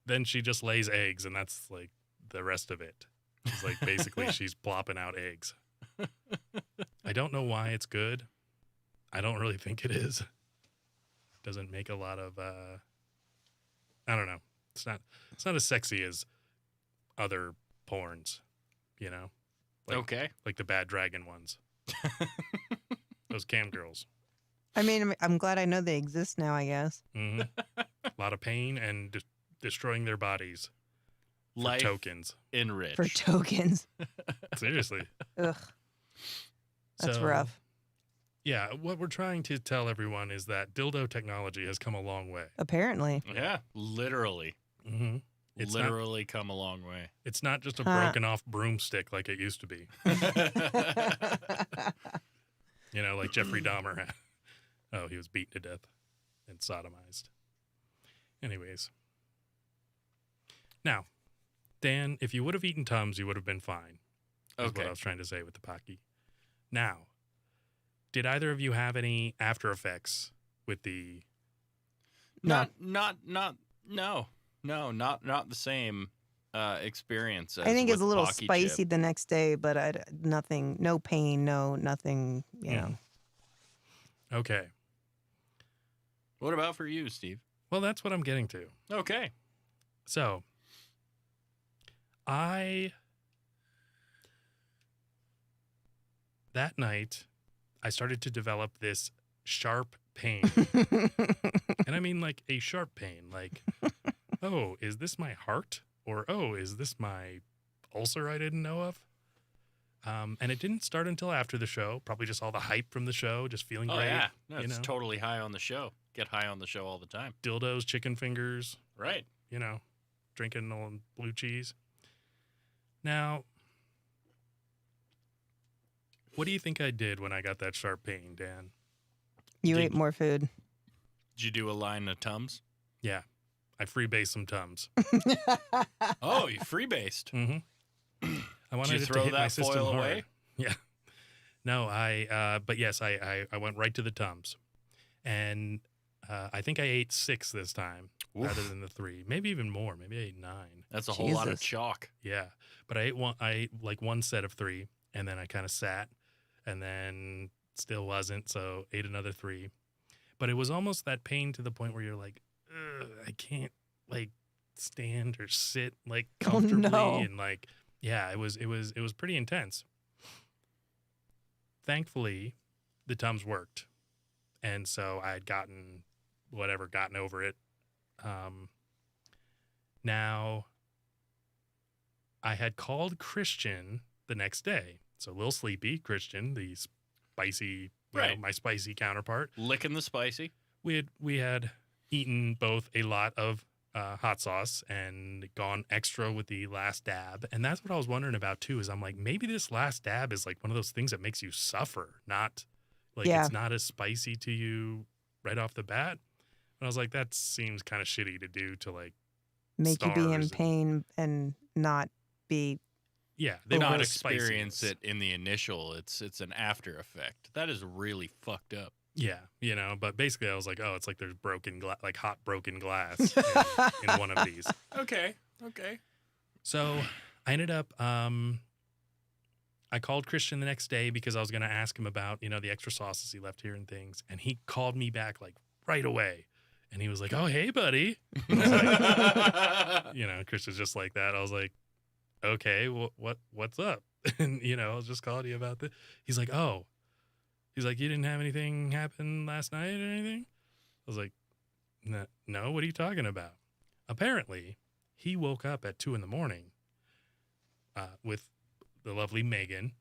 then she just lays eggs, and that's like the rest of it. It's like basically she's plopping out eggs. I don't know why it's good. I don't really think it is. Doesn't make a lot of I don't know. It's not as sexy as other porns, Like, Okay. like the Bad Dragon ones. Those cam girls. I mean, I'm glad I know they exist now, I guess. Hmm. A lot of pain and destroying their bodies for Life tokens. enriched. For tokens. Seriously. Ugh. That's So, rough. Yeah, what we're trying to tell everyone is that dildo technology has come a long way. Apparently. Yeah, literally. Mm-hmm. It's literally come a long way. It's not just a Huh. broken off broomstick like it used to be. You know, like Jeffrey Dahmer had. Oh, he was beaten to death and sodomized. Anyways. Now, Dan, if you would have eaten Tums, you would have been fine. Is what I was trying to say with the Pocky. Now, did either of you have any after effects with the... Not the same experience as I think it's with a little Pocky spicy chip. the next day, but nothing, no pain, nothing, you know. Okay. What about for you, Steve? Well, that's what I'm getting to. Okay. So, that night, I started to develop this sharp pain. And I mean like a sharp pain, like, oh, is this my heart? Or, oh, is this my ulcer I didn't know of? And it didn't start until after the show. Probably just all the hype from the show, just feeling great. Yeah. No, you it's know? totally high on the show. Get high on the show all the time. Dildos, chicken fingers, Right. you know, drinking on blue cheese. Now, what do you think I did when I got that sharp pain, Dan? You Did- ate more food. Did you do a line of Tums? Yeah, I freebased some Tums. Oh, you freebased. Mm-hmm. I wanted Did you it throw to hit my that system foil hard. away? Yeah. No, but yes, I went right to the Tums. And I think I ate 6 this time rather than the 3. Maybe even more. Maybe I ate 9. That's a whole lot of Jesus. chalk. Yeah. But I ate like one set of 3, and then I kind of sat, and then still wasn't, so ate another 3. But it was almost that pain to the point where you're like, ugh, I can't like stand or sit like Oh, comfortably, no. and like, yeah, it was pretty intense. Thankfully, the Tums worked, and so I had gotten over it. Now, I had called Christian the next day, so a little sleepy. Christian, the spicy, Right. my spicy counterpart. Licking the spicy. We had eaten both a lot of hot sauce and gone extra with the last dab, and that's what I was wondering about too. Is I'm like, maybe this last dab is like one of those things that makes you suffer, not like Yeah. it's not as spicy to you right off the bat. And I was like, that seems kind of shitty to do to like, Make you be stars in and- pain and not be. yeah, they Not don't experience it in the initial. It's an after effect. That is really fucked up. Yeah, you know, but basically I was like, oh, it's like there's like hot broken glass in one of these. Okay. So I ended up, I called Christian the next day because I was going to ask him about, you know, the extra sauces he left here and things. And he called me back like right away. And he was like, oh, hey, buddy. I was like, you know, Christian's just like that. I was like, okay, what's up? And, you know, I was just calling you about this. He's like, oh. He's like, you didn't have anything happen last night or anything? I was like, no, what are you talking about? Apparently, he woke up at 2 a.m. With the lovely Megan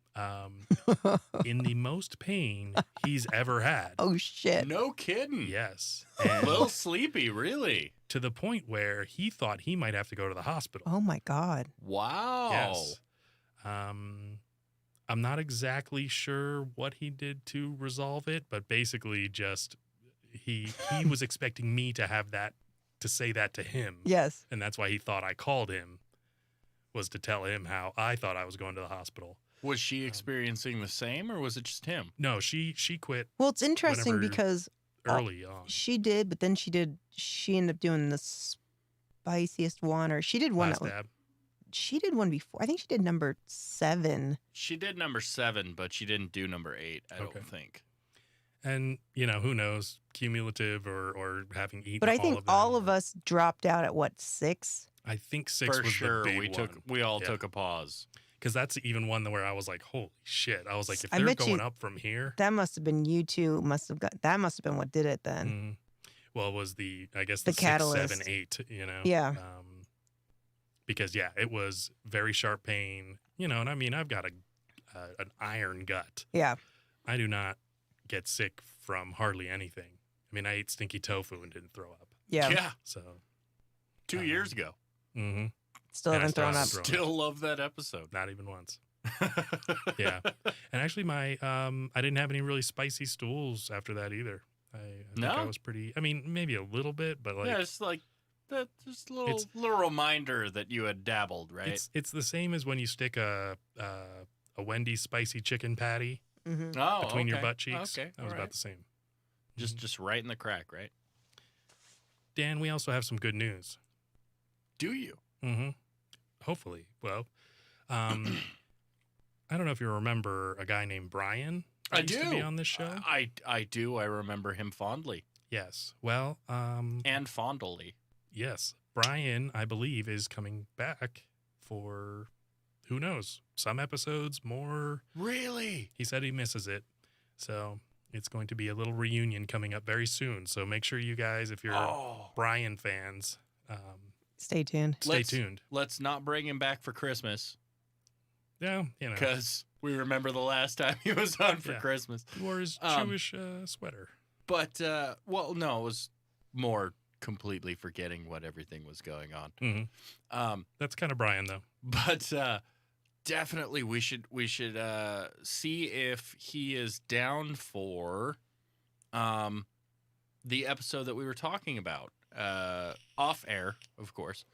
in the most pain he's ever had. Oh shit! No kidding. Yes. A And little sleepy, really. to the point where he thought he might have to go to the hospital. Oh my god! Wow. Yes. I'm not exactly sure what he did to resolve it, but basically just he was expecting me to say that to him. Yes. And that's why he thought I called him, was to tell him how I thought I was going to the hospital. Was she experiencing the same, or was it just him? No, she quit Well, it's interesting Whenever- because early on. she did, but then she ended up doing the spiciest one, or she did one. Last That, dab. she did one before. I think she did number 7. She did number 7, but she didn't do number 8, I Okay. don't think. And, you know, who knows, cumulative or having eaten But I all think of them. all of us dropped out at what, 6? I think 6 For was sure, the big one. we all Yeah. took a pause. Because that's even one where I was like, holy shit. I was like, if I they're bet you going up from here. That must have been you two. That must have been what did it then. Mhm. Well, it was I guess The the 6, catalyst. 7, 8, you know? Yeah. Because, yeah, it was very sharp pain, you know, and I mean, I've got an iron gut. Yeah. I do not get sick from hardly anything. I mean, I ate stinky tofu and didn't throw up. Yeah. Yeah, So, 2 years ago. Mm-hmm. Still And I haven't still thrown up. haven't thrown Still love that episode. Not even once. Yeah. And actually, my I didn't have any really spicy stools after that either. I think I No? was pretty. I mean, maybe a little bit, but like Yeah, it's like that. Just a little reminder that you had dabbled, right? it's the same as when you stick a Wendy's spicy chicken patty Mm-hmm. Oh, between your okay. butt cheeks. Okay, That was all about right. the same. Just right in the crack, right? Dan, we also have some good news. Do you? Mm-hmm. Hopefully. Well, I don't know if you remember a guy named Brian. that I used do. to be on this show. I do. I remember him fondly Yes. Well, and fondly. yes. Brian, I believe, is coming back for who knows, some episodes, more. Really? He said he misses it. So it's going to be a little reunion coming up very soon. So make sure you guys, if you're Oh, Brian fans, Stay tuned. stay Let's- tuned. let's not bring him back for Christmas Yeah, you know, because we remember the last time he was on for Yeah. Christmas. he wore his Um, Jewish sweater. But well, no, it was more completely forgetting what everything was going on. Hmm. That's kind of Brian, though. But definitely we should see if he is down for the episode that we were talking about off air, of course.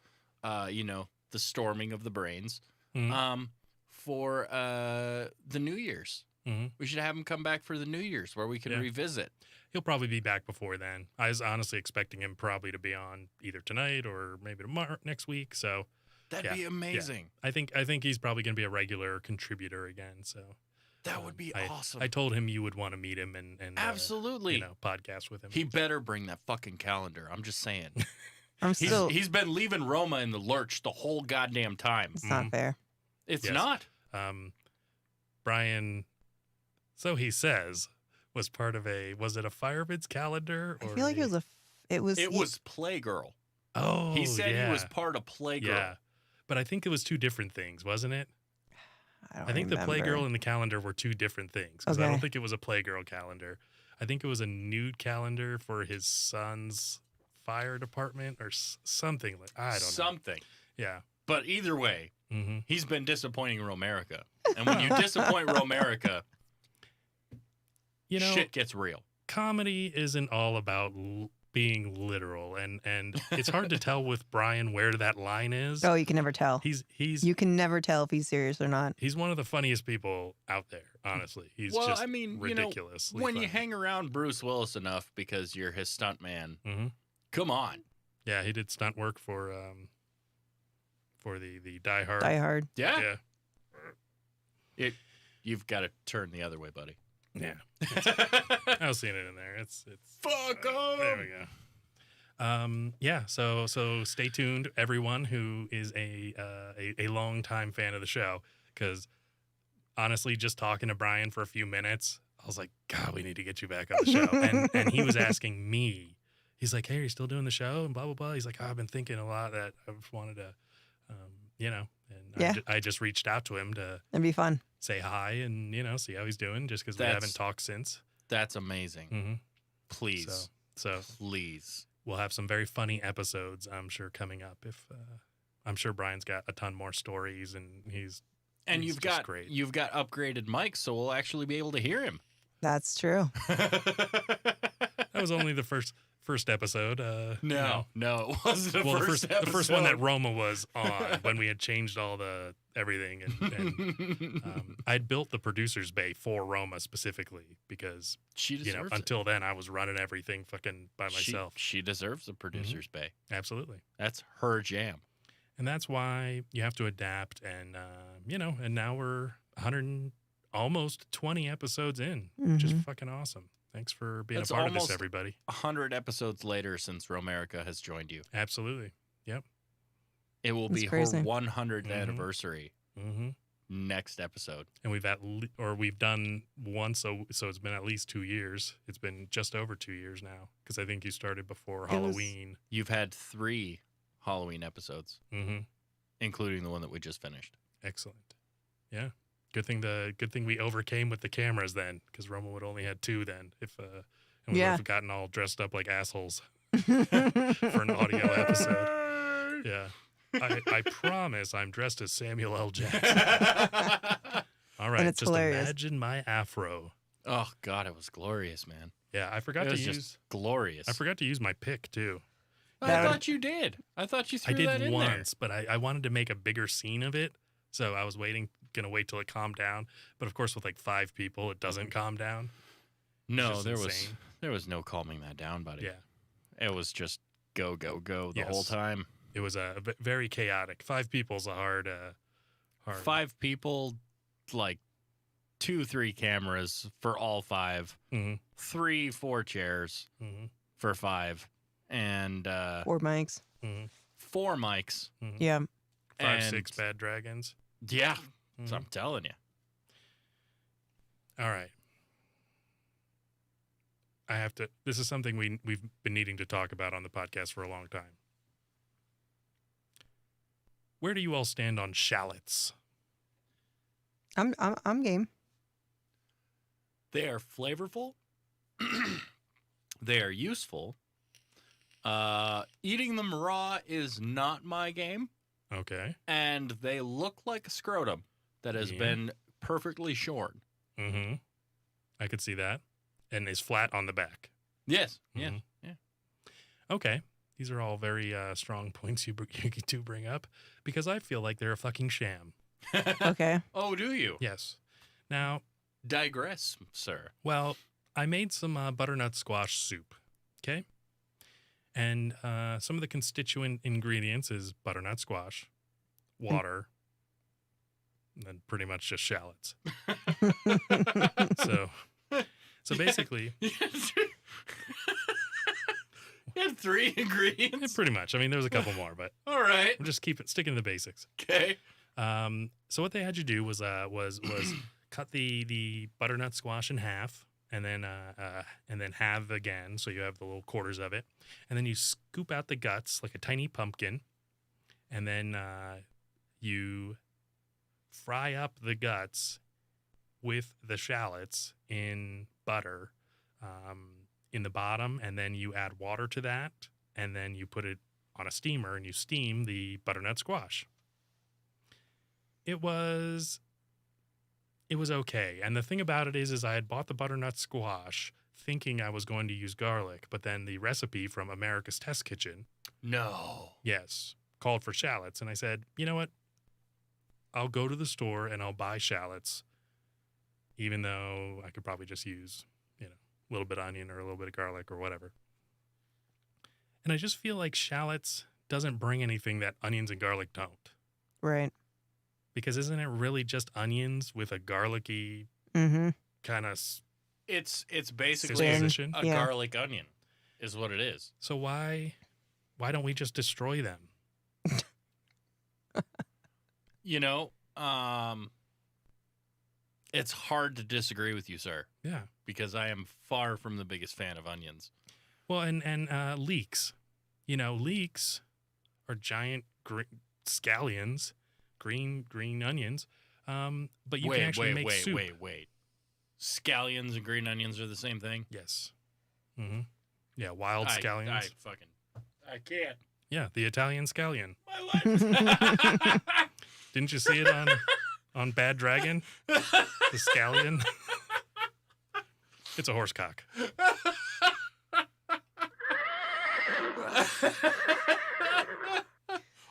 The storming of the brains. Mhm. For the New Year's. Mhm. We should have him come back for the New Year's where we can Yeah. revisit. He'll probably be back before then. I was honestly expecting him probably to be on either tonight or maybe tomorrow next week. So That'd Yeah, be amazing. I think he's probably going to be a regular contributor again. So That would be awesome. I told him you would want to meet him and Absolutely. podcast with him. He better bring that fucking calendar. I'm just saying. I'm still. He's been leaving Roma in the lurch the whole goddamn time. It's not fair. It's Yes. not. Brian, so he says, was part of was it a Firebids calendar? I feel like it was a. It was. It was Playgirl. Oh, He said yeah. he was part of Playgirl. Yeah, but I think it was two different things, wasn't it? I I think the Playgirl and the calendar were two different things. Because I don't Okay. think it was a Playgirl calendar. I think it was a nude calendar for his son's fire department or something like. I don't know. Something. Yeah. But either way, Mm-hmm. he's been disappointing Romerica. And when you disappoint Romerica, You know, shit gets real. comedy isn't all about being literal, and it's hard to tell with Brian where that line is. Oh, you can never tell. He's You can never tell if he's serious or not. he's one of the funniest people out there. Honestly, he's Well, just I mean, ridiculously when you funny. hang around Bruce Willis enough because you're his stunt man, Mm-hmm. come on. Yeah, he did stunt work for the Die Hard. Die Hard. Yeah. Yeah, You've got to turn the other way, buddy. yeah. I was seeing it in there. It's Fuck there we go. Yeah. So stay tuned, everyone who is a longtime fan of the show, because honestly, just talking to Brian for a few minutes, I was like, God, we need to get you back on the show. and he was asking me, he's like, hey, are you still doing the show? And blah blah blah. He's like, oh, I've been thinking a lot that I've wanted to, and Yeah. I just reached out to him to It'd be fun. say hi and see how he's doing, just because we That's- haven't talked since. That's amazing. Mm-hmm. Please. So Please. we'll have some very funny episodes, I'm sure, coming up. If I'm sure Brian's got a ton more stories, and he's And just great. you've got upgraded mics, so we'll actually be able to hear him. That's true. That was only the first episode. No, it wasn't the Well, first the first one that episode. Roma was on when we had changed all the everything, and I'd built the producer's bay for Roma specifically because She deserves it. until then I was running everything fucking by myself. She deserves the producer's bay. Absolutely. That's her jam. And that's why you have to adapt. And, and now we're 100, almost 20 episodes in, which is Mhm. fucking awesome. Thanks for being That's a part of almost- this, everybody. 100 episodes later since Romerica has joined you. Absolutely. Yep. It will That's be crazy. her 100th Mhm. anniversary Mm-hmm. next episode. And we've done one, so it's been at least 2 years. It's been just over 2 years now, because I think you started before was- Halloween. You've had 3 Halloween episodes, Mm-hmm. including the one that we just finished. Excellent. Yeah. Good thing we overcame with the cameras then, because Roma would only had 2 then. If and we would Yeah. have gotten all dressed up like assholes for an audio episode. Yeah. I promise I'm dressed as Samuel L. Jackson. All right, And it's just hilarious. imagine my afro. Oh God, it was glorious, man. Yeah, I forgot It to was use. just glorious. I forgot to use my pick too. I That- thought you did. I thought you I threw that did in once, but I wanted to make a bigger scene of it, so I was gonna wait till it calmed down. But of course, with like 5 people, it doesn't calm down. there. No, just insane. there was no calming that down, buddy. Yeah, It was just go the Yes. whole time. it was very chaotic. 5 people's a hard. 5 people, like 2-3 cameras for all 5, Mhm. 3-4 chairs Mhm. for 5, and 4 mics. 4 mics. Yeah. 5, and 6 bad dragons. Yeah, Mhm. so I'm telling you. All right. I have to. This is something we've been needing to talk about on the podcast for a long time. Where do you all stand on shallots? I'm game. They are flavorful. They are useful. Eating them raw is not my game, Okay. and they look like a scrotum that has Yeah. been perfectly shorn. Mm-hmm. I could see that, and is flat on the back. Yes. Yeah. Mhm. Yeah. Okay. These are all very strong points you do bring up, because I feel like they're a fucking sham. Okay. Oh, do you? Yes. Now, Digress, sir. well, I made some butternut squash soup. Okay. And some of the constituent ingredients is butternut squash, water, and then pretty much just shallots. So basically, You had 3 ingredients. pretty much. I mean, there's a couple more, but All right. I'm just sticking to the basics. Okay. So what they had you do was cut the butternut squash in half, and then halve again, so you have the little quarters of it, and then you scoop out the guts like a tiny pumpkin, and then you fry up the guts with the shallots in butter in the bottom, and then you add water to that, and then you put it on a steamer and you steam the butternut squash. It was okay. And the thing about it is I had bought the butternut squash thinking I was going to use garlic, but then the recipe from America's Test Kitchen, No. yes, called for shallots. And I said, you know what? I'll go to the store and I'll buy shallots, even though I could probably just use, a little bit of onion or a little bit of garlic or whatever. And I just feel like shallots doesn't bring anything that onions and garlic don't. Right. Because isn't it really just onions with a garlicky Mm-hmm. kind of It's basically disposition? a Yeah. garlic onion is what it is. So why don't we just destroy them? You know, it's hard to disagree with you, sir, Yeah. because I am far from the biggest fan of onions. Well, and leeks. Leeks are giant scallions, green onions. But you can actually make soup. Wait. Scallions and green onions are the same thing? Yes. Mm-hmm. Yeah, wild scallions. I can't. Yeah, the Italian scallion. My life. Didn't you see it on Bad Dragon? The scallion. It's a horse cock.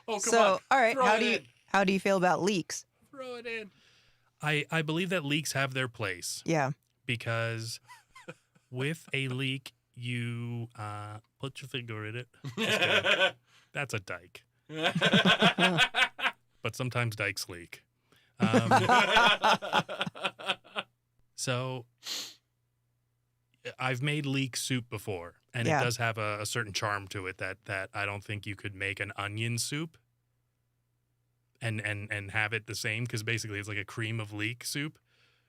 Oh, come So, on. all right, Throw how it do you in. how do you feel about leeks? Throw it in. I believe that leeks have their place Yeah. because with a leek, you put your finger in it. That's a dyke. But sometimes dykes leak. So I've made leek soup before, and Yeah. it does have a certain charm to it that I don't think you could make an onion soup and have it the same, because basically it's like a cream of leek soup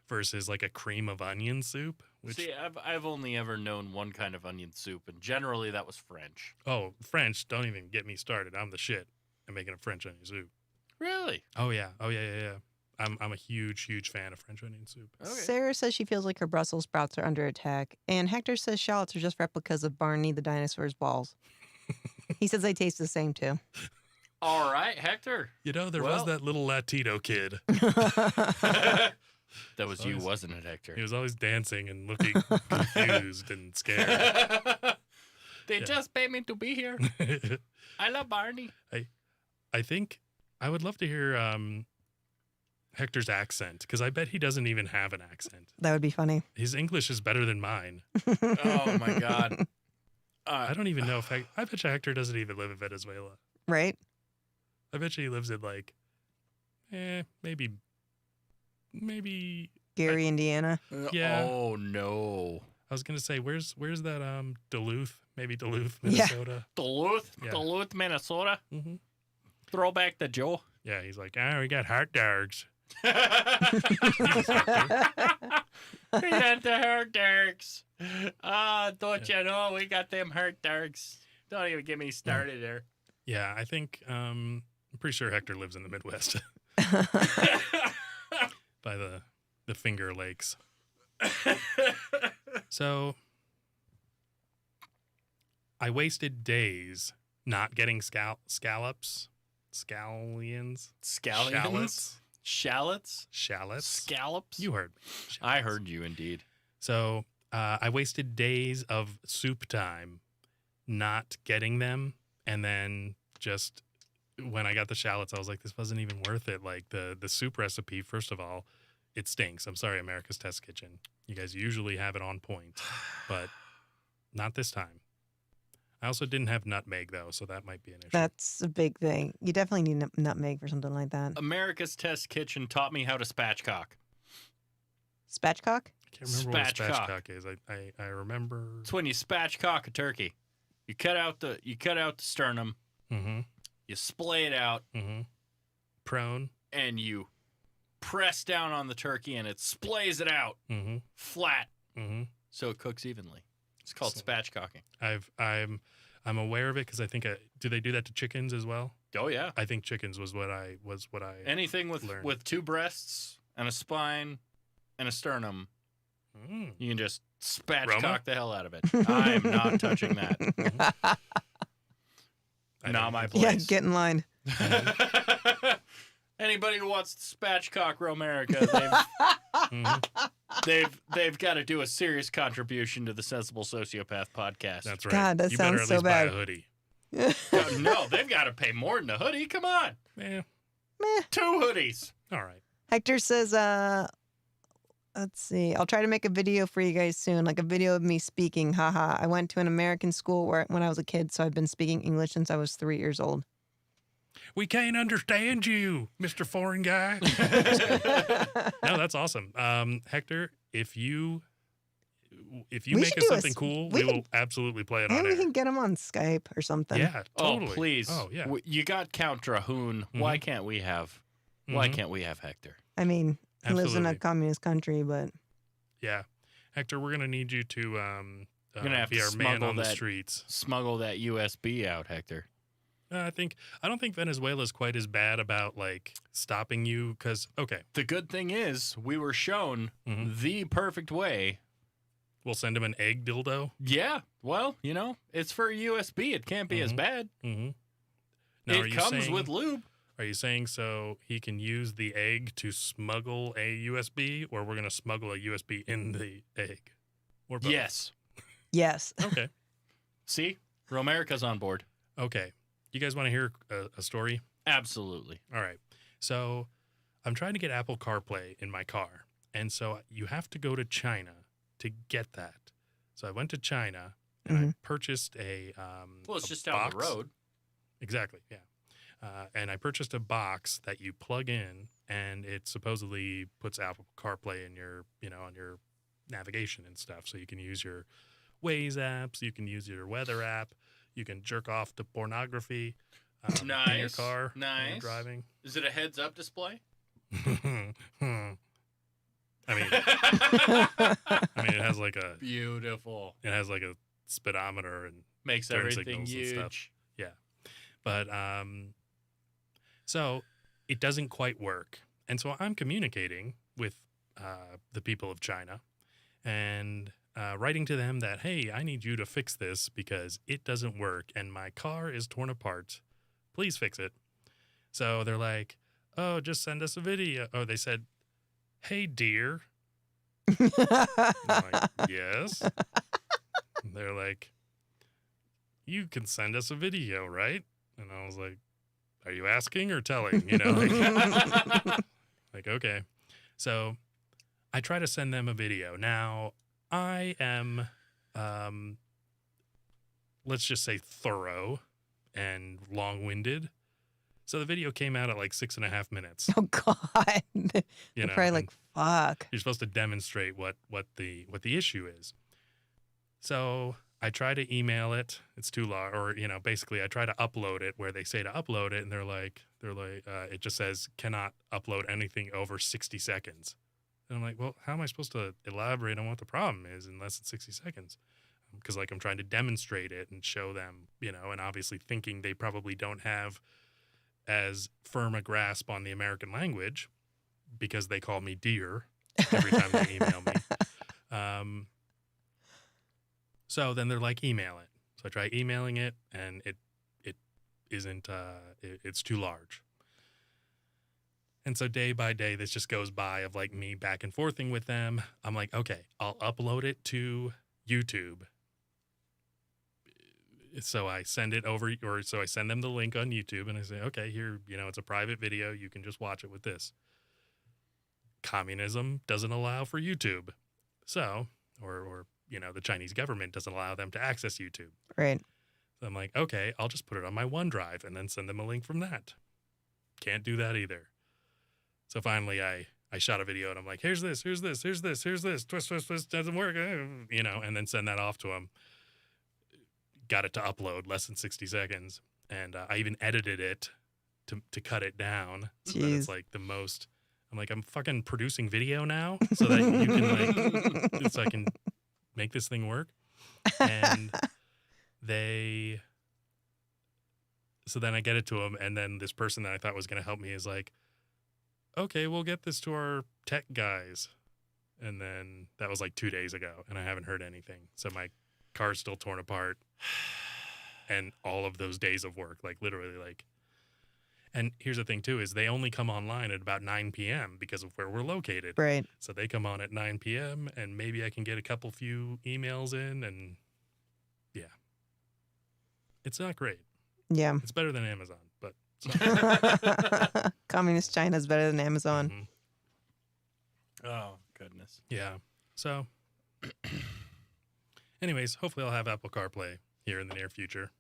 versus like a cream of onion soup. Which See, I've only ever known one kind of onion soup, and generally that was French. French, don't even get me started. I'm the shit at making a French onion soup. Really? Oh yeah. I'm a huge fan of French onion soup. Okay. Sarah says she feels like her Brussels sprouts are under attack, and Hector says shallots are just replicas of Barney the dinosaur's balls. He says they taste the same too. All right, Hector. You know, there Well- was that little Latino kid. That was you, Always- wasn't it, Hector? He was always dancing and looking confused and scared. They Yeah. just paid me to be here. I love Barney. I think I would love to hear Hector's accent, because I bet he doesn't even have an accent. That would be funny. His English is better than mine. Oh my God. I don't even know if I bet you Hector doesn't even live in Venezuela. Right? I bet you he lives in like, maybe Gary, Indiana. Yeah. Oh no. I was gonna say where's that Duluth? Maybe Duluth, Yeah. Minnesota. Duluth, Yeah. Duluth, Minnesota. Mm-hmm. Throwback to Joe. Yeah, he's like, we got hot dogs. We got the hurt dogs. Don't you know we got them hurt dogs? Don't even get me started there. Yeah, I think I'm pretty sure Hector lives in the Midwest by the Finger Lakes. So I wasted days not getting scallops, scallions, Scallions? Shallots? shallots. Scallops? You heard me. I Shallots. heard you indeed. So I wasted days of soup time not getting them, and then just when I got the shallots, I was like, this wasn't even worth it. Like the soup recipe, first of all, it stinks. I'm sorry, America's Test Kitchen. You guys usually have it on point, but not this time. I also didn't have nutmeg though, so that might be an issue. That's a big thing. You definitely need nutmeg for something like that. America's Test Kitchen taught me how to spatchcock. Spatchcock? I can't remember what spatchcock. spatchcock is. I remember. It's when you spatchcock a turkey. You cut out the sternum, Mm-hmm. you splay it out, Mm-hmm. Prone. and you press down on the turkey, and it splays it out Mm-hmm. flat Mm-hmm. so it cooks evenly. It's called So- spatchcocking. I'm aware of it because I think do they do that to chickens as well? Oh yeah. I think chickens was what I Anything with learned. 2 breasts and a spine and a sternum, Mm. you can just spatchcock Roma? the hell out of it. I am not touching that. I Not don't my think- Yeah, place. get in line. Anybody who wants to spatchcock Romerica, Mhm. they've got to do a serious contribution to the Sensible Sociopath podcast. That's right. God, that you better sounds at so least bad. buy a hoodie. No, they've got to pay more than a hoodie. Come on, Eh, 2 hoodies. all right. Hector says, let's see. I'll try to make a video for you guys soon, like a video of me speaking. Haha. I went to an American school when I was a kid, so I've been speaking English since I was 3 years old. We can't understand you, Mr. Foreign Guy. No, that's awesome. Hector, if you We make should us do a something s- cool, we we will absolutely play it on Maybe we air. can get him on Skype or something. Yeah, totally. Oh please. Oh yeah. You got Count Drahoon. Why can't we have? Why Mhm. can't we have Hector? I mean, he lives in a Absolutely. communist country, but Yeah, Hector, we're gonna need you to gonna have be to our man smuggle on the that- streets. Smuggle that USB out, Hector. I don't think Venezuela's quite as bad about like stopping you because The good thing is we were shown Mhm. the perfect way. we'll send him an egg dildo. Yeah. Well, it's for USB. It can't be as Mhm. bad. Mm-hmm. Now, It comes with lube. Are you saying so he can use the egg to smuggle a USB, or we're gonna smuggle a USB in the egg? Or both? Yes. yes. Okay. See, Romerica's on board. Okay. You guys want to hear a story? Absolutely. All right. So I'm trying to get Apple CarPlay in my car, and so you have to go to China to get that. So I went to China and I purchased a Well, it's a just down the box. road. Exactly, yeah. And I purchased a box that you plug in, and it supposedly puts Apple CarPlay in your, on your navigation and stuff. So you can use your Waze apps, you can use your weather app, you can jerk off to pornography in your Nice, car when you're nice. driving. Is it a heads-up display? I mean, it has like a Beautiful. speedometer and Makes turn everything signals and stuff. huge. But so it doesn't quite work. And so I'm communicating with the people of China and writing to them that, hey, I need you to fix this because it doesn't work and my car is torn apart. Please fix it. So they're like, oh, just send us a video. Oh, they said, hey, dear. I'm like, yes. And they're like, you can send us a video, right? And I was like, are you asking or telling? Like, okay. So I try to send them a video. Now, I am, let's just say, thorough and long-winded. So the video came out at like 6.5 minutes. Oh God. You know, Probably and like, fuck. you're supposed to demonstrate what the issue is. So I try to email it. It's too long, or basically I try to upload it where they say to upload it, and they're like, it just says cannot upload anything over 60 seconds. And I'm like, well, how am I supposed to elaborate on what the problem is in less than 60 seconds? Because like I'm trying to demonstrate it and show them, and obviously thinking they probably don't have as firm a grasp on the American language because they call me dear every time they email me. So then they're like, email it. So I try emailing it, and it isn't. It's too large. And so day by day, this just goes by of like me back and forthing with them. I'm like, okay, I'll upload it to YouTube. So I send it over, or so I send them the link on YouTube, and I say, okay, here, it's a private video. You can just watch it with this. Communism doesn't allow for YouTube. So, or the Chinese government doesn't allow them to access YouTube. Right. So I'm like, okay, I'll just put it on my OneDrive and then send them a link from that. Can't do that either. So finally I shot a video and I'm like, here's this, twist, doesn't work, and then send that off to them. Got it to upload less than 60 seconds. And I even edited it to cut it down. So that it's like the most, I'm like, I'm fucking producing video now so that you can like, so I can make this thing work. And so then I get it to them, and then this person that I thought was going to help me is like, okay, we'll get this to our tech guys. And then that was like 2 days ago, and I haven't heard anything. So my car's still torn apart. And all of those days of work, like literally like, and here's the thing too, is they only come online at about 9 p.m. because of where we're located. Right. So they come on at 9 p.m. and maybe I can get a few emails in, and yeah. It's not great. Yeah. It's better than Amazon, but it's Communist China is better than Amazon. Mhm. Oh, goodness. Yeah. So anyways, hopefully I'll have Apple CarPlay here in the near future.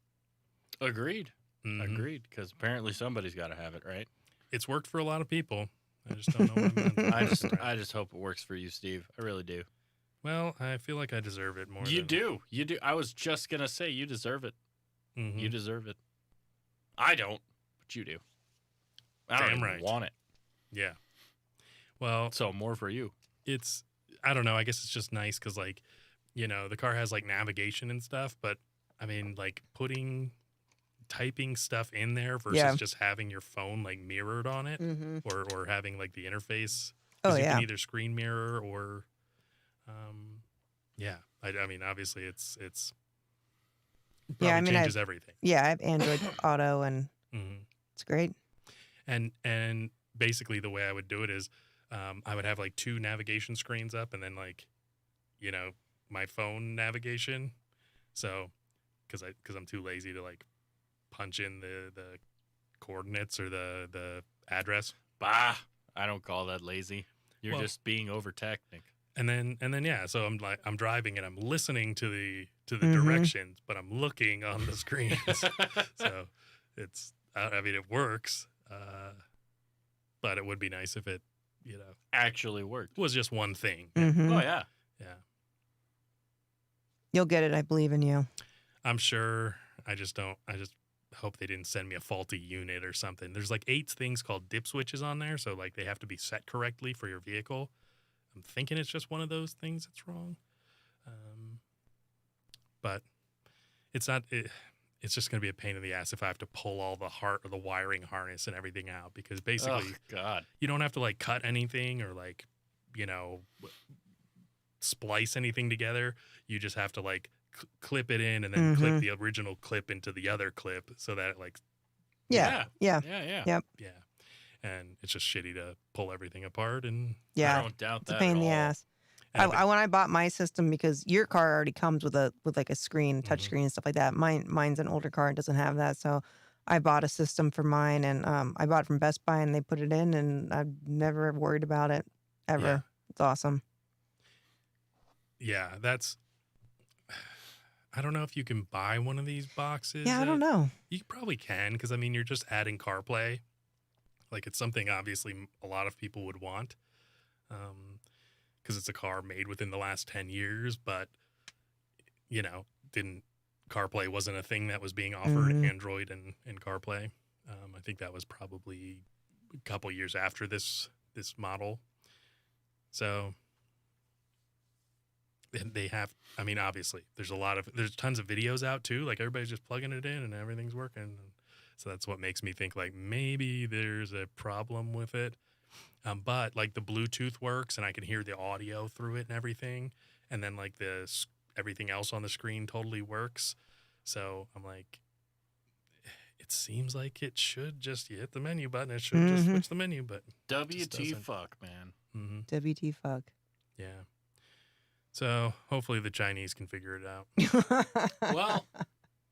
Agreed. Mhm. Agreed. Because apparently somebody's got to have it, right? It's worked for a lot of people. I just don't know what I'm I just hope it works for you, Steve. I really do. Well, I feel like I deserve it more. You than, do. You do. I was just gonna say you deserve it. Mhm. You deserve it. I don't, but you do. I don't Damn even right. want it. Yeah. Well, So more for you. it's, I don't know. I guess it's just nice because, like, the car has like navigation and stuff, but I mean, like typing stuff in there versus Yeah. just having your phone like mirrored on it, Mm-hmm. or having like the interface. Oh, 'Cause you yeah. can either screen mirror or, yeah. I mean, obviously it's probably Yeah, I mean, changes everything. Yeah, I have Android Auto, and Hmm. it's great. And basically the way I would do it is I would have like 2 navigation screens up, and then like, my phone navigation. So, because I'm too lazy to like punch in the coordinates or the address. Bah. I don't call that lazy. You're Well- just being over technic. And then yeah, so I'm driving and I'm listening to the Mhm. directions, but I'm looking on the screens. So it's, I mean, it works, but it would be nice if it Actually worked. was just one thing. Mm-hmm. Oh yeah. Yeah, You'll get it. I believe in you. I'm sure. I just hope they didn't send me a faulty unit or something. There's like 8 things called dip switches on there, so like they have to be set correctly for your vehicle. I'm thinking it's just one of those things that's wrong, but it's not. It's just going to be a pain in the ass if I have to pull all the wiring harness and everything out, because basically Oh God. you don't have to like cut anything or like splice anything together. You just have to like clip it in and then clip the original clip into the other clip so that it like Yeah. Yeah. Yep. Yeah. And it's just shitty to pull everything apart. And Yeah. I don't doubt It's a that pain in at the all. ass. And When I bought my system, because your car already comes with like a screen, touch Mhm. screen and stuff like that. Mine's an older car, it doesn't have that. So I bought a system for mine, and I bought it from Best Buy, and they put it in, and I've never worried about it ever. Yeah. It's awesome. yeah, that's. I don't know if you can buy one of these boxes. Yeah, I don't know. You probably can, because I mean, you're just adding CarPlay. Like, it's something obviously a lot of people would want, because it's a car made within the last 10 years. But CarPlay wasn't a thing that was being offered. Mhm. Android and CarPlay. I think that was probably a couple years after this model. So they have. I mean, obviously, there's tons of videos out too. Like, everybody's just plugging it in and everything's working. So that's what makes me think like maybe there's a problem with it. But like the Bluetooth works and I can hear the audio through it and everything. And then like everything else on the screen totally works. So I'm like, it seems like it should just, you hit the menu button. It should just switch the menu, but just WT doesn't. fuck, man. Mm-hmm. WT fuck. Yeah. So hopefully the Chinese can figure it out. Well,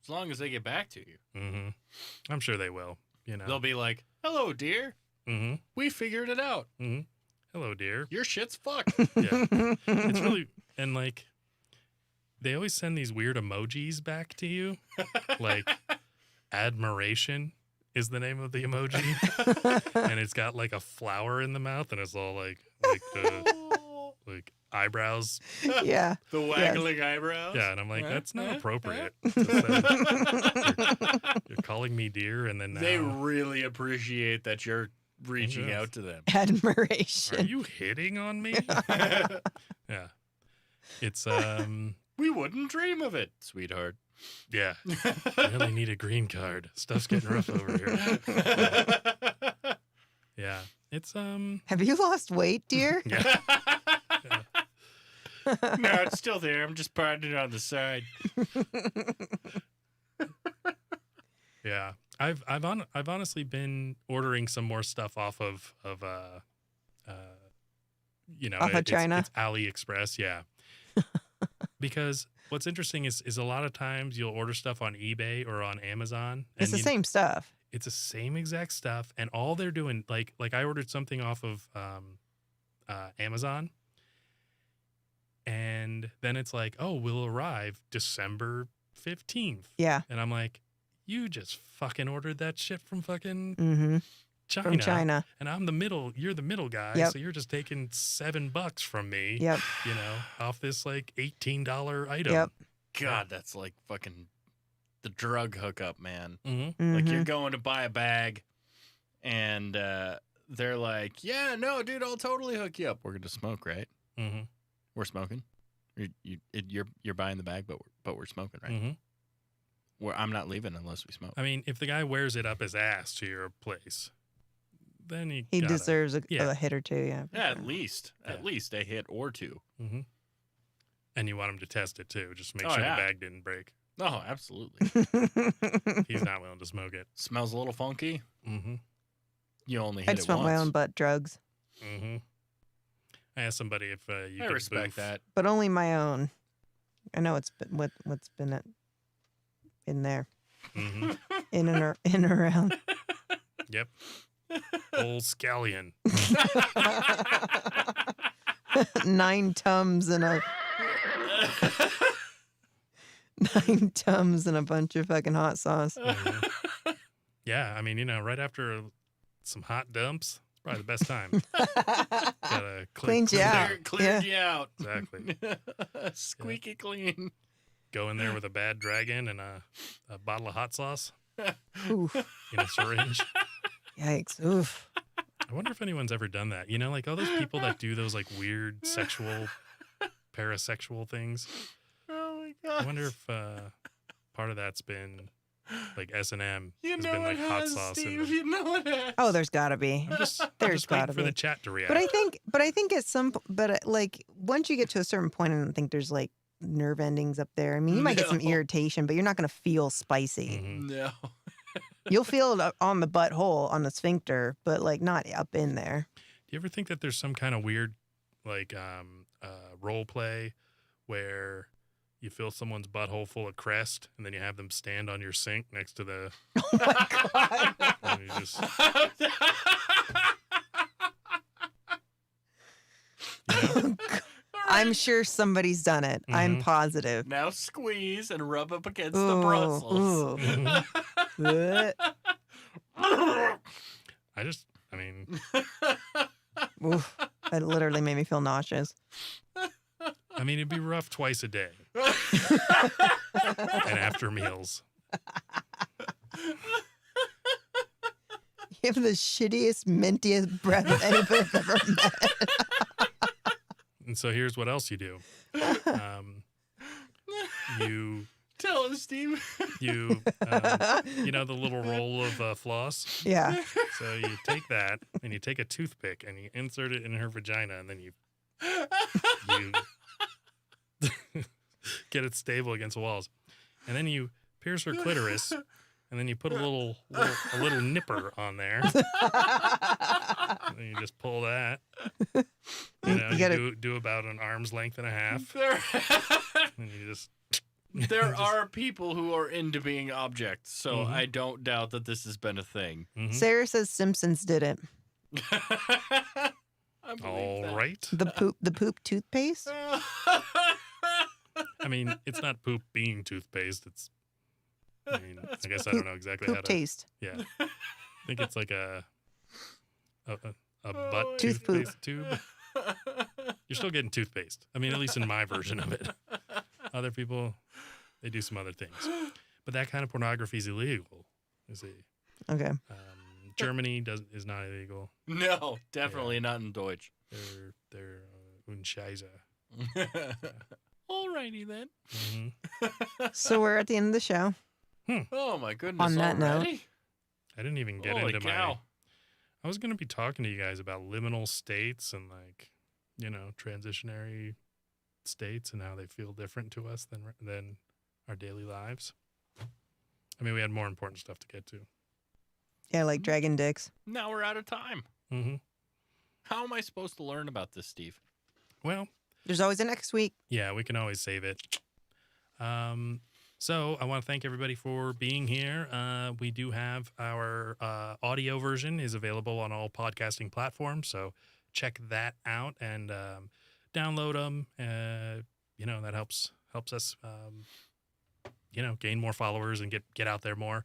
as long as they get back to you. Mm-hmm. I'm sure they will. They'll be like, hello, dear. Mm-hmm. We figured it out. Mm-hmm. Hello, dear. Your shit's fucked. Yeah. It's really, and like, they always send these weird emojis back to you. Like, admiration is the name of the emoji. And it's got like a flower in the mouth, and it's all like eyebrows. Yeah. The waggling eyebrows. Yeah, and I'm like, that's not appropriate. You're calling me dear, and then now They really appreciate that you're reaching Yes. out to them. are Admiration. you hitting on me? Yeah. It's We wouldn't dream of it, sweetheart. yeah. I really need a green card. Stuff's getting rough over here. Yeah. It's Have you lost weight, dear? yeah. No, it's still there. I'm just parting it on the side. Yeah. I've honestly been ordering some more stuff off of Off of China? It's AliExpress, yeah. Because what's interesting is a lot of times you'll order stuff on eBay or on Amazon. It's the same stuff. It's the same exact stuff, and all they're doing, like I ordered something off of Amazon, and then it's like, oh, will arrive December 15th. Yeah. And I'm like, you just fucking ordered that shit from fucking Mm-hmm. China. From China. And you're the middle guy, Yep. so you're just taking $7 from me, Yep. off this like $18 item. Yep. God, that's like fucking the drug hookup, man. Mm-hmm. Like, Mhm. you're going to buy a bag, and they're like, yeah, no, dude, I'll totally hook you up. We're going to smoke, right? Mm-hmm. We're smoking. You're buying the bag, but we're smoking, right? Mm-hmm. I'm not leaving unless we smoke. I mean, if the guy wears it up his ass to your place, then He gotta- deserves a yeah. hit or two, yeah. Yeah, at least Yeah. a hit or two. Mm-hmm. And you want him to test it too, just to make Oh, sure yeah. the bag didn't break. Oh, absolutely. He's not willing to smoke it. Smells a little funky. Mm-hmm. You only I hit just it want once. my own butt drugs, Mm-hmm. I asked somebody if you I could respect boof. that. but only my own. I know what's been in there, Mm-hmm. in and around. Yep. Old scallion. 9 Tums and a 9 Tums and a bunch of fucking hot sauce. Mhm. Yeah, I mean, right after some hot dumps, it's probably the best time. Gotta Cleans you out. Cleared you out. Exactly. Squeaky clean. Go in there with a bad dragon and a bottle of hot sauce Oof. in a syringe. Yikes. Oof. I wonder if anyone's ever done that. Like all those people that do those like weird sexual, parasexual things. Oh my god. I wonder if part of that's been like S&M You has know been like it hot has, sauce. Steve. And You know it has. Oh, there's gotta be. I'm just There's waiting gotta for the be. chat to react. But I think at some, like once you get to a certain point, I don't think there's like nerve endings up there. I mean, you might get some No. irritation, but you're not gonna feel spicy. Mhm. No. You'll feel it on the butthole, on the sphincter, but like not up in there. Do you ever think that there's some kind of weird, like, role play where you fill someone's butthole full of Crest and then you have them stand on your sink next to the. Oh my God. And you just. You know? I'm sure somebody's done it. I'm Mhm. positive. Now squeeze and rub up against Ooh, the Brussels. ooh. Mhm. Blech. I mean, Oof. That literally made me feel nauseous. it'd be rough twice a day and after meals. You have the shittiest, mintiest breath anybody's ever met. And so here's what else you do. You Tell us, Steve. you know the little roll of floss. Yeah. So you take that and you take a toothpick and you insert it in her vagina and then you get it stable against the walls, and then you pierce her clitoris, and then you put a little nipper on there. And then you just pull that. You gotta- do about an arm's length and a half, There, and you just. there are people who are into being objects, so Mhm. I don't doubt that this has been a thing. Mhm. Sarah says Simpsons did it. I believe All that. right. The poop toothpaste. It's not poop being toothpaste. I guess I don't know exactly how Poop to. taste. Yeah. I think it's like a butt Oh, Tooth poop. toothpaste tube. You're still getting toothpaste. At least in my version of it. Other people, they do some other things. But that kind of pornography is illegal. You see, Okay. Germany is not illegal. No, definitely not in Deutsch. They're unscheiße. Alrighty then. Hmm. So we're at the end of the show. Oh my goodness! On that note- already? I didn't even get Holy into cow. I was going to be talking to you guys about liminal states and transitionary states and how they feel different to us than our daily lives. We had more important stuff to get to. Yeah, like dragon dicks. Now we're out of time. Mm-hmm. How am I supposed to learn about this, Steve? Well, There's always a next week. yeah, we can always save it. So I want to thank everybody for being here. We do have our audio version is available on all podcasting platforms. So check that out and download them. That helps us, gain more followers and get out there more.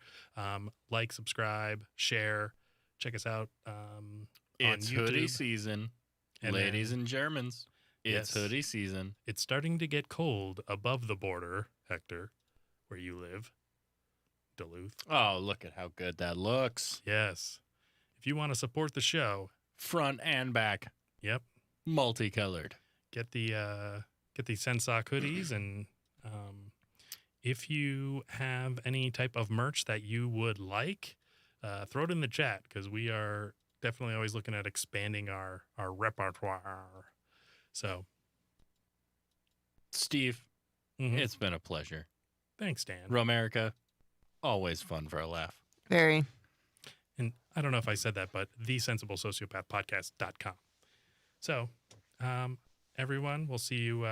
Like, subscribe, share, check us out. It's on hoodie YouTube. season, And ladies then- and Germans. It's Yes. hoodie season. It's starting to get cold above the border, Hector, where you live, Duluth. Oh, look at how good that looks. Yes. If you want to support the show, Front and back, yep, multicolored. get the SenSoc hoodies, and if you have any type of merch that you would like, throw it in the chat because we are definitely always looking at expanding our repertoire. So, Steve, mhm. it's been a pleasure. Thanks, Dan. Romerica, always fun for a laugh. Very. And I don't know if I said that, but thesensiblesociopathpodcast.com. So, everyone, we'll see you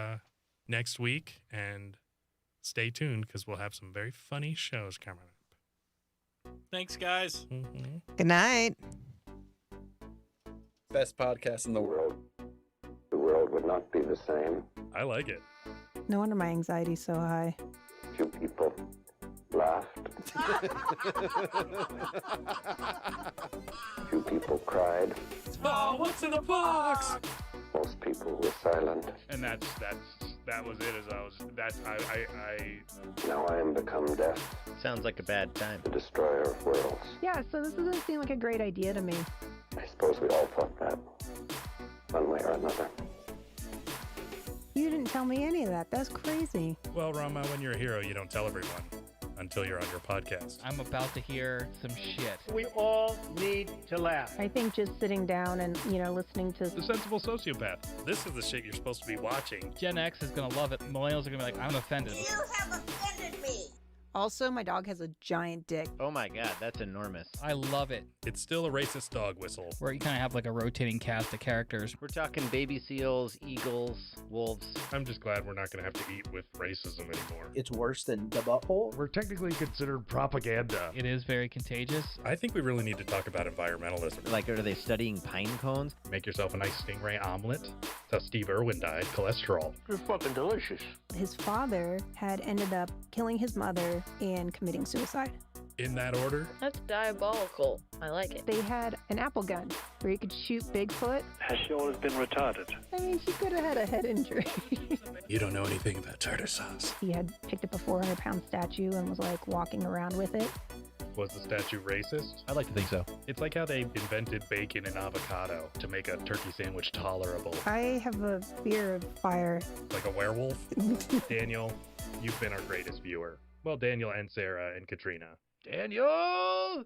next week, and stay tuned because we'll have some very funny shows coming up. Thanks, guys. Mm-hmm. Good night. Best podcast in the world. The world would not be the same. I like it. No wonder my anxiety's so high. Few people laughed. Few people cried. Oh, what's in the box? Most people were silent. And that was it. Now I am become death, Sounds like a bad time. the destroyer of worlds. Yeah, so this doesn't seem like a great idea to me. I suppose we all thought that, one way or another. You didn't tell me any of that. That's crazy. Well, Rama, when you're a hero, you don't tell everyone until you're on your podcast. I'm about to hear some shit. We all need to laugh. I think just sitting down and, listening to... The Sensible Sociopath. This is the shit you're supposed to be watching. Gen X is gonna love it. Millennials are gonna be like, I'm offended. You have offended me. Also, my dog has a giant dick. Oh my god, that's enormous. I love it. It's still a racist dog whistle. Where you kind of have like a rotating cast of characters. We're talking baby seals, eagles, wolves. I'm just glad we're not going to have to eat with racism anymore. It's worse than the butthole. We're technically considered propaganda. It is very contagious. I think we really need to talk about environmentalism. Like, are they studying pine cones? Make yourself a nice stingray omelet. That's how Steve Irwin died. Cholesterol. It's fucking delicious. His father had ended up killing his mother and committing suicide. In that order? That's diabolical. I like it. They had an apple gun where you could shoot Bigfoot. Has she always been retarded? I mean, she could have had a head injury. You don't know anything about tartar sauce. He had picked up a 400-pound statue and was like walking around with it. Was the statue racist? I'd like to think so. It's like how they invented bacon and avocado to make a turkey sandwich tolerable. I have a fear of fire. Like a werewolf? Daniel, you've been our greatest viewer. Well, Daniel and Sarah and Katrina. Daniel!